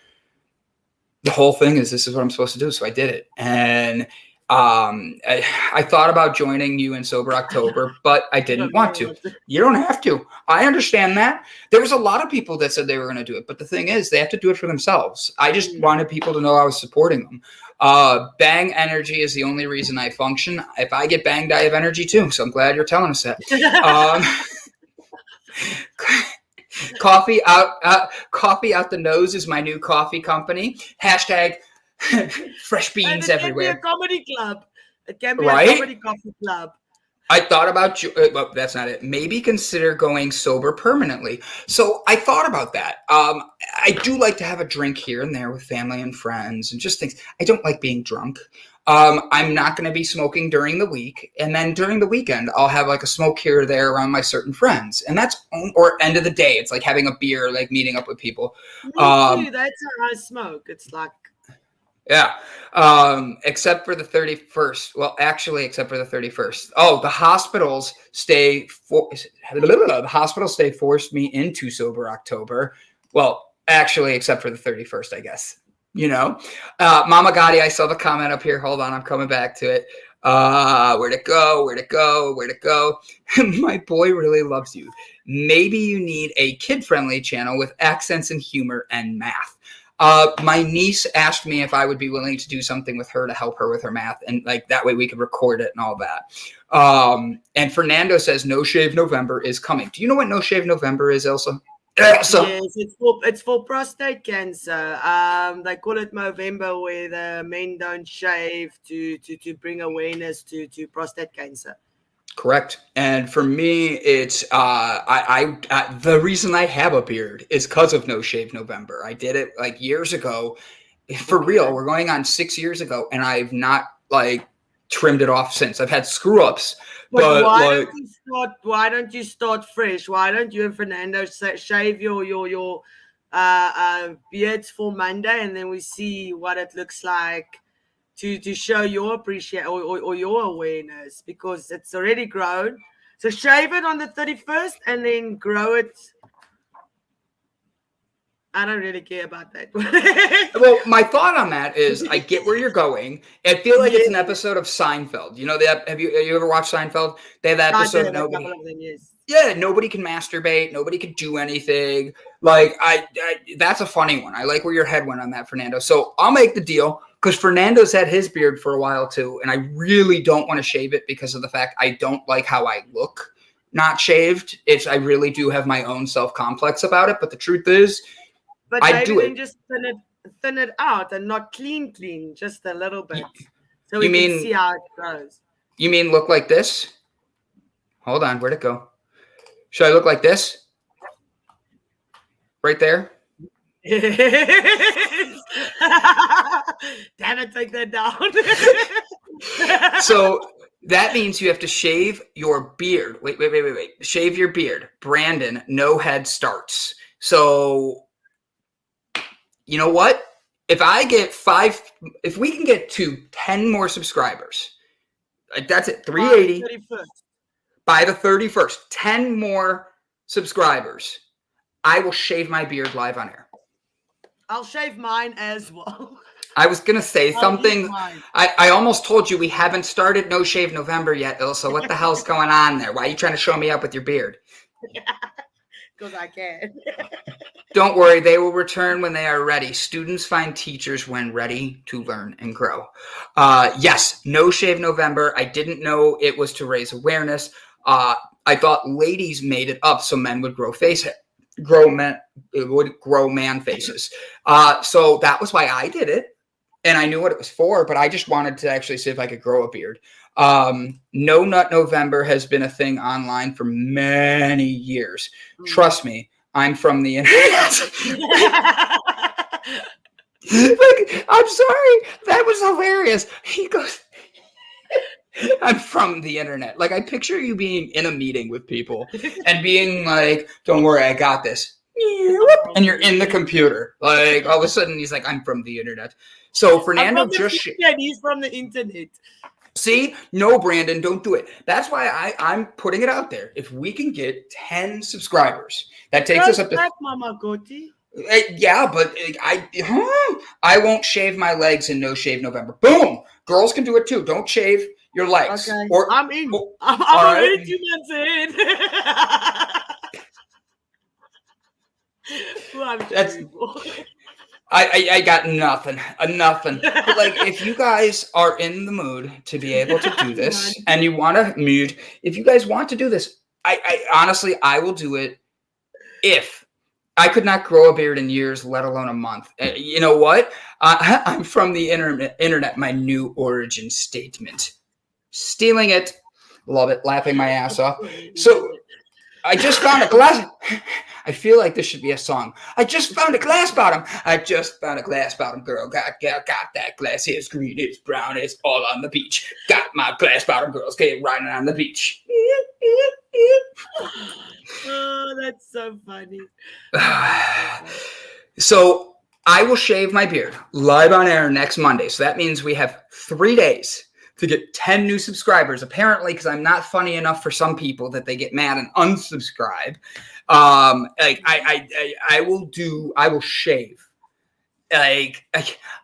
the whole thing is this is what I'm supposed to do. So I did it. And I thought about joining you in Sober October, but I didn't want to. You don't have to. I understand that. There was a lot of people that said they were going to do it. But the thing is, they have to do it for themselves. I just wanted people to know I was supporting them. Bang energy is the only reason I function. If I get banged, I have energy too. So I'm glad you're telling us that. Coffee out the nose is my new coffee company. Hashtag fresh beans everywhere. It can be a comedy club. It can be a comedy coffee club. I thought about you. Well, that's not it. Maybe consider going sober permanently. So I thought about that. I do like to have a drink here and there with family and friends and just things. I don't like being drunk. I'm not going to be smoking during the week. And then during the weekend, I'll have like a smoke here or there around my certain friends. And that's, or end of the day, it's like having a beer, like meeting up with people. Me too. That's how I smoke. It's like, yeah. Except for the 31st. Well, actually, except for the 31st. Oh, the hospitals forced me into Sober October. Well, actually, except for the 31st, I guess. Mama Gotti, I saw the comment up here. Hold on, I'm coming back to it. Where'd it go? My boy really loves you. Maybe you need a kid-friendly channel with accents and humor and math. My niece asked me if I would be willing to do something with her to help her with her math. And like that way we could record it and all that. And Fernando says No Shave November is coming. Do you know what No Shave November is, Ilse? Yes, it's for prostate cancer. They call it Movember, where the men don't shave to bring awareness to prostate cancer. Correct. And for me, it's the reason I have a beard is because of No Shave November. I did it like years ago. For real, we're going on 6 years ago, and I've not like trimmed it off since. I've had screw ups, but why don't you start fresh? Why don't you and Fernando shave your beards for Monday, and then we see what it looks like to show your appreciation or your awareness, because it's already grown. So shave it on the 31st and then grow it. I don't really care about that. Well, my thought on that is I get where you're going. I feel like it's an episode of Seinfeld. You know, have you ever watched Seinfeld? They have that episode of nobody. Yeah, nobody can masturbate. Nobody can do anything. Like, that's a funny one. I like where your head went on that, Fernando. So I'll make the deal, because Fernando's had his beard for a while too, and I really don't want to shave it because of the fact I don't like how I look not shaved. I really do have my own self-complex about it, but the truth is, but maybe then just thin it out and not clean, just a little bit. So we can see how it goes. You mean look like this? Hold on, where'd it go? Should I look like this? Right there? Damn it, take that down. So that means you have to shave your beard. Wait. Shave your beard. Brandon, no head starts. So, you know what? If we can get to 10 more subscribers, that's it, 380 by the 31st, 10 more subscribers, I will shave my beard live on air. I'll shave mine as well. I was going to say something. I almost told you we haven't started No Shave November yet, Ilse. What the hell's going on there? Why are you trying to show me up with your beard? Because I can. Don't worry, they will return when they are ready. Students find teachers when ready to learn and grow. Yes, No Shave November. I didn't know it was to raise awareness. I thought ladies made it up so men would grow man faces. So that was why I did it. And I knew what it was for, but I just wanted to actually see if I could grow a beard. No Nut November has been a thing online for many years. Trust me, I'm from the internet. Like, I'm sorry, that was hilarious. He goes, I'm from the internet. Like, I picture you being in a meeting with people and being like, don't worry, I got this. And you're in the computer. Like, all of a sudden, he's like, I'm from the internet. So Fernando he's from the internet. See? No, Brandon, don't do it. That's why I'm putting it out there. If we can get 10 subscribers, that takes us up to... Mama Goti. Yeah, but I won't shave my legs in No Shave November. Boom! Girls can do it too. Don't shave your legs. Okay. I'm in. I'm already 2 months in. I got nothing. But like, if you guys are in the mood to be able to do this, and you want to if you guys want to do this, I honestly, I will do it. If I could not grow a beard in years, let alone a month. You know what? I'm from the internet. My new origin statement. Stealing it. Love it. Laughing my ass off. So I just found a glass. I feel like this should be a song. I just found a glass bottom. Girl. Got that glass. It's green. It's brown. It's all on the beach. Got my glass bottom girls riding on the beach. Oh, that's so funny. So I will shave my beard live on air next Monday. So that means we have 3 days to get 10 new subscribers. Apparently, because I'm not funny enough for some people that they get mad and unsubscribe. Like I will shave. Like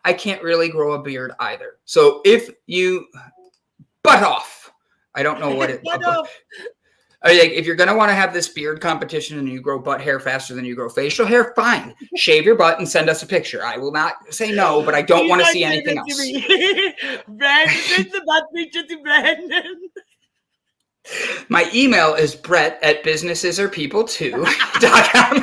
I can't really grow a beard either. So if you butt off, I don't know what it. Like, if you're going to want to have this beard competition and you grow butt hair faster than you grow facial hair, fine. Shave your butt and send us a picture. I will not say no, but I don't want to see anything else. Brandon, send the butt picture to Brandon. My email is brett@businessesarepeople2.com.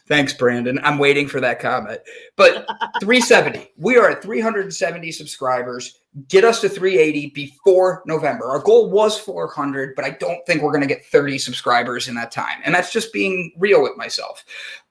Thanks, Brandon. I'm waiting for that comment. But 370. We are at 370 subscribers. Get us to 380 before November. Our goal was 400, but I don't think we're going to get 30 subscribers in that time. And that's just being real with myself.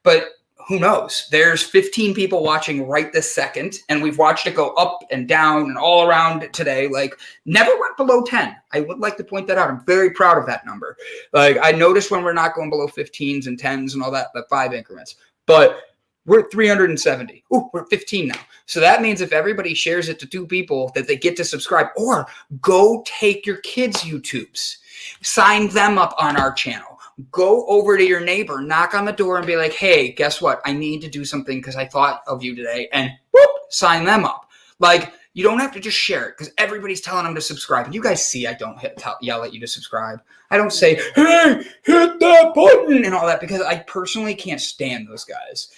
But who knows? There's 15 people watching right this second, and we've watched it go up and down and all around today. Like, never went below 10. I would like to point that out. I'm very proud of that number. Like, I noticed when we're not going below 15s and 10s and all that, the 5 increments. But we're at 370. Ooh, we're at 15 now. So that means if everybody shares it to 2 people, that they get to subscribe. Or go take your kids' YouTubes. Sign them up on our channel. Go over to your neighbor, knock on the door and be like, hey, guess what? I need to do something because I thought of you today. And whoop, sign them up. Like, you don't have to just share it because everybody's telling them to subscribe. And you guys see I don't yell at you to subscribe. I don't say, hey, hit that button and all that because I personally can't stand those guys.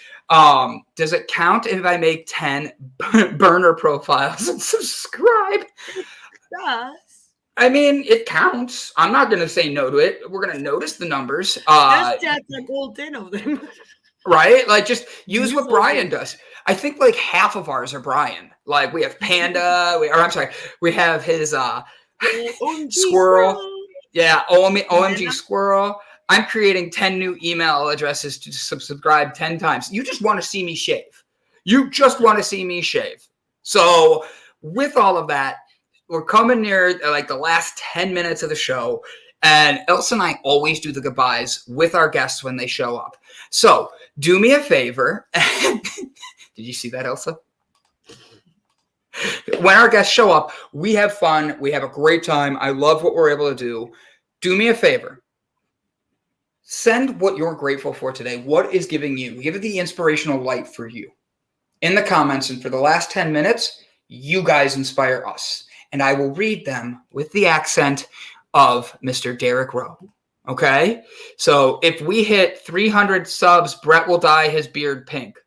Does it count if I make 10 burner profiles and subscribe? Yeah. I mean, it counts. I'm not going to say no to it. We're going to notice the numbers. Just chat like all 10 of them. Right? Like, just use what Brian does. I think like half of ours are Brian. Like, we have Panda. We have his Squirrel. Yeah, OMG Squirrel. I'm creating 10 new email addresses to subscribe 10 times. You just want to see me shave. You just want to see me shave. So with all of that, we're coming near like the last 10 minutes of the show, and Ilse and I always do the goodbyes with our guests when they show up. So do me a favor. Did you see that, Ilse? When our guests show up, we have fun. We have a great time. I love what we're able to do. Do me a favor. Send what you're grateful for today. What is giving you? Give it the inspirational light for you in the comments. And for the last 10 minutes, you guys inspire us. And I will read them with the accent of Mr. Derek Rowe. Okay? So if we hit 300 subs, Brett will dye his beard pink.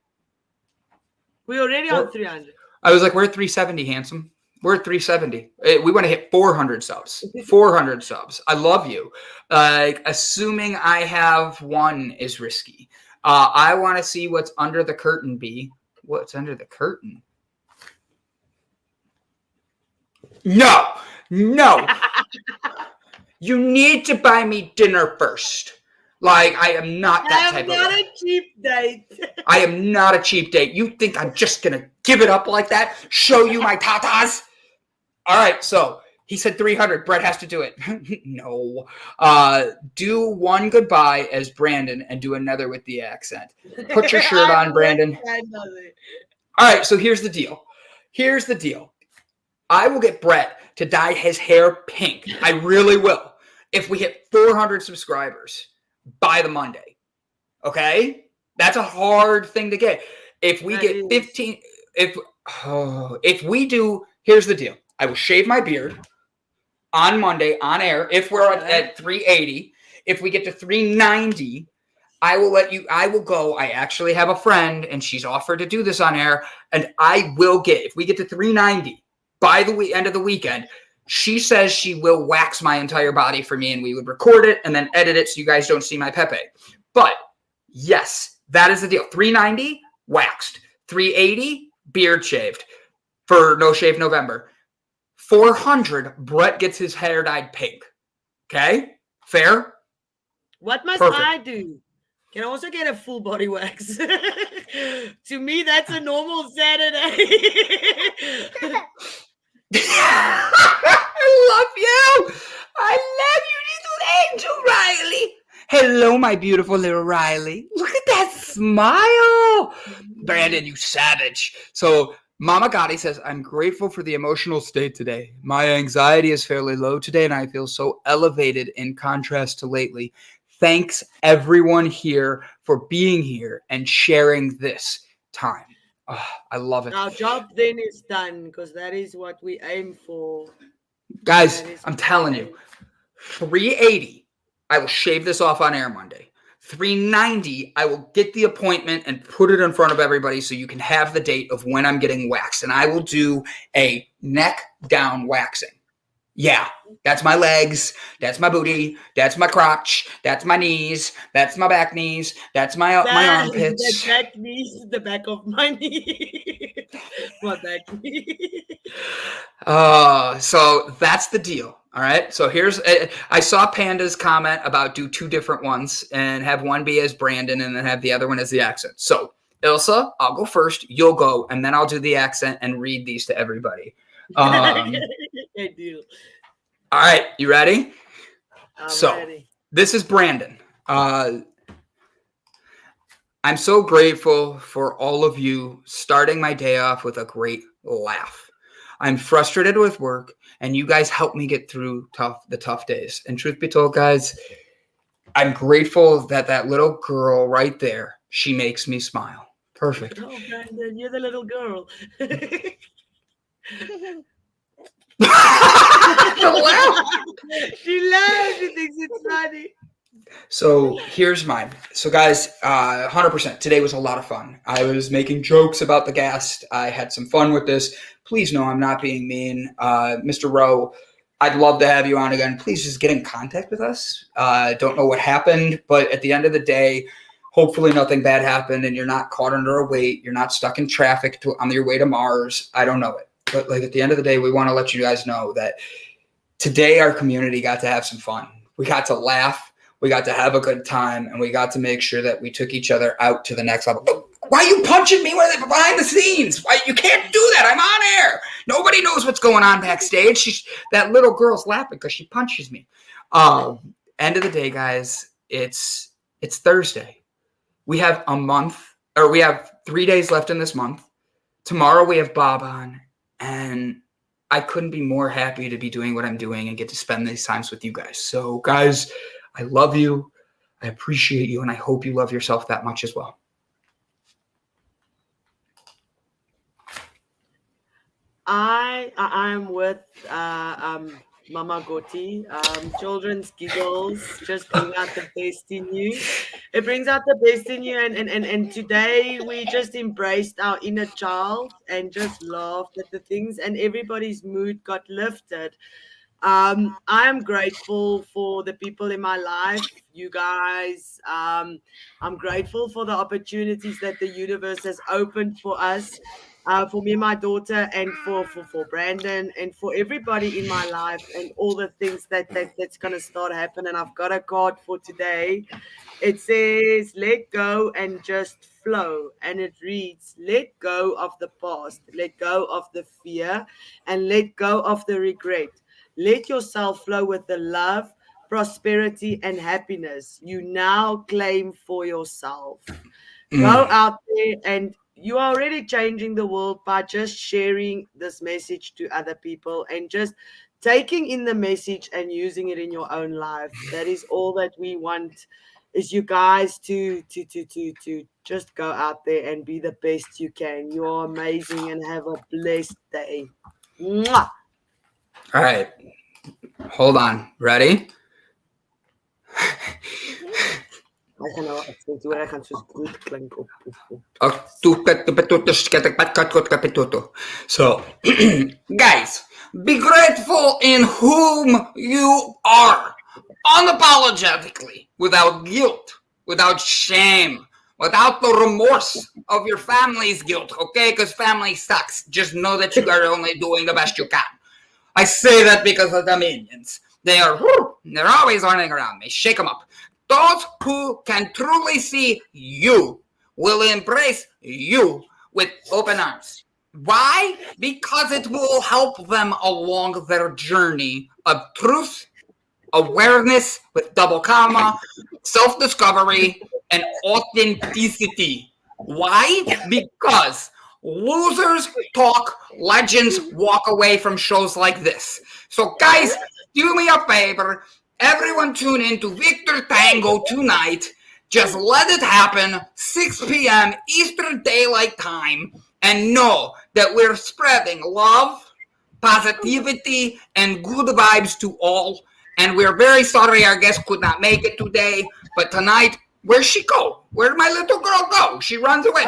We're already on 300. I was like, we're at 370, handsome. We're at 370. We want to hit 400 subs. 400 subs. I love you. Assuming I have one is risky. I want to see what's under the curtain, B. What's under the curtain? No. You need to buy me dinner first. Like, I am not that type of guy. I'm not a cheap date. I am not a cheap date. You think I'm just going to give it up like that? Show you my tatas? All right, so he said 300. Brett has to do it. No. Do one goodbye as Brandon and do another with the accent. Put your shirt on, Brandon. All right, so here's the deal. I will get Brett to dye his hair pink. I really will. If we hit 400 subscribers by the Monday. Okay? That's a hard thing to get. If we get 15, if we do, here's the deal. I will shave my beard on Monday on air. If we're at 380, if we get to 390, I will go. I actually have a friend and she's offered to do this on air. And I will if we get to 390, by the end of the weekend, she says she will wax my entire body for me and we would record it and then edit it so you guys don't see my Pepe. But yes, that is the deal. 390, waxed. 380, beard shaved for No Shave November. 400, Brett gets his hair dyed pink. Okay? Fair? What must I do? Can I also get a full body wax? To me, that's a normal Saturday. I love you. I love you, little angel Riley. Hello, my beautiful little Riley. Look at that smile. Brandon, you savage. So Mama Gotti says, I'm grateful for the emotional state today. My anxiety is fairly low today, and I feel so elevated in contrast to lately. Thanks, everyone here, for being here and sharing this time. Oh, I love it. Our job then is done because that is what we aim for. Guys, I'm telling you, 380, I will shave this off on air Monday. 390, I will get the appointment and put it in front of everybody so you can have the date of when I'm getting waxed. And I will do a neck down waxing. Yeah, that's my legs. That's my booty. That's my crotch. That's my knees. That's my back knees. That's my armpits. The back knees, the back of my knee. My back knee. So that's the deal. All right. So here's I saw Panda's comment about do 2 different ones and have one be as Brandon and then have the other one as the accent. So Ilse, I'll go first. You'll go, and then I'll do the accent and read these to everybody. Good deal. All right, you ready? I'm ready. This is Brandon. I'm so grateful for all of you starting my day off with a great laugh. I'm frustrated with work, and you guys help me get through the tough days. And truth be told, guys, I'm grateful that little girl right there, she makes me smile. Perfect. Oh, Brandon, you're the little girl. She laughs. She thinks it's funny. So here's mine. So guys, 100%. Today was a lot of fun. I was making jokes about the guest. I had some fun with this. Please know I'm not being mean. Mr. Rowe, I'd love to have you on again. Please just get in contact with us. Don't know what happened, but at the end of the day, hopefully nothing bad happened and you're not caught under a weight. You're not stuck in traffic on your way to Mars. I don't know it. But like at the end of the day, we want to let you guys know that today our community got to have some fun. We got to laugh. We got to have a good time. And we got to make sure that we took each other out to the next level. Why are you punching me behind the scenes? Why you can't do that? I'm on air. Nobody knows what's going on backstage. That little girl's laughing because she punches me. End of the day, guys, it's Thursday. We have we have 3 days left in this month. Tomorrow we have Bob on, and I couldn't be more happy to be doing what I'm doing and get to spend these times with you guys. So guys, I love you. I appreciate you, and I hope you love yourself that much as well. I'm with Mama Goti. Children's giggles just bring out the best in you. It brings out the best in you, and today we just embraced our inner child and just laughed at the things, and everybody's mood got lifted. I'm grateful for the people in my life, you guys. I'm grateful for the opportunities that the universe has opened for us. For me, my daughter, and for Brandon, and for everybody in my life, and all the things that's going to start happening. I've got a card for today. It says, let go and just flow. And it reads, let go of the past, let go of the fear, and let go of the regret. Let yourself flow with the love, prosperity, and happiness you now claim for yourself. Go out there, and you are already changing the world by just sharing this message to other people and just taking in the message and using it in your own life. That is all that we want, is you guys to just go out there and be the best you can. You are amazing, and have a blessed day. Mwah! All right. Hold on. Ready? So, guys, be grateful in whom you are, unapologetically, without guilt, without shame, without the remorse of your family's guilt, okay? Because family sucks. Just know that you are only doing the best you can. I say that because of the minions. They're always running around me. Shake them up. Those who can truly see you will embrace you with open arms. Why? Because it will help them along their journey of truth, awareness with double comma, self-discovery, and authenticity. Why? Because losers talk, legends walk away from shows like this. So guys, do me a favor. Everyone tune in to Victor Tango tonight. Just let it happen, 6 p.m. Eastern Daylight Time, and know that we're spreading love, positivity, and good vibes to all. And we're very sorry our guest could not make it today, but tonight, where'd she go? Where'd my little girl go? She runs away.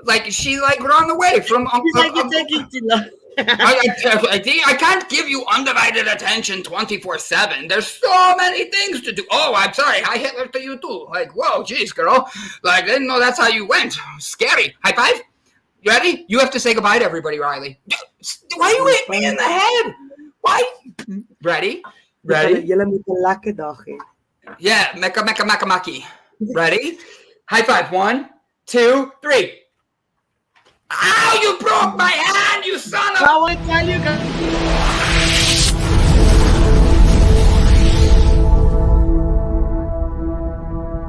Like she run away from Uncle. She's like, you're taking too long. I can't give you undivided attention 24/7. There's so many things to do. Oh, I'm sorry. Hi, Hitler to you too. Like, whoa, geez, girl. Like, I didn't know that's how you went. Scary. High five. You ready? You have to say goodbye to everybody, Riley. Why you hit me in the head? Why? Ready? Julle moet 'n lekker dag hê. Yeah, meka maki. Ready? High five. 1, 2, 3. Ow, you broke my hand, you son of... I won't tell you guys.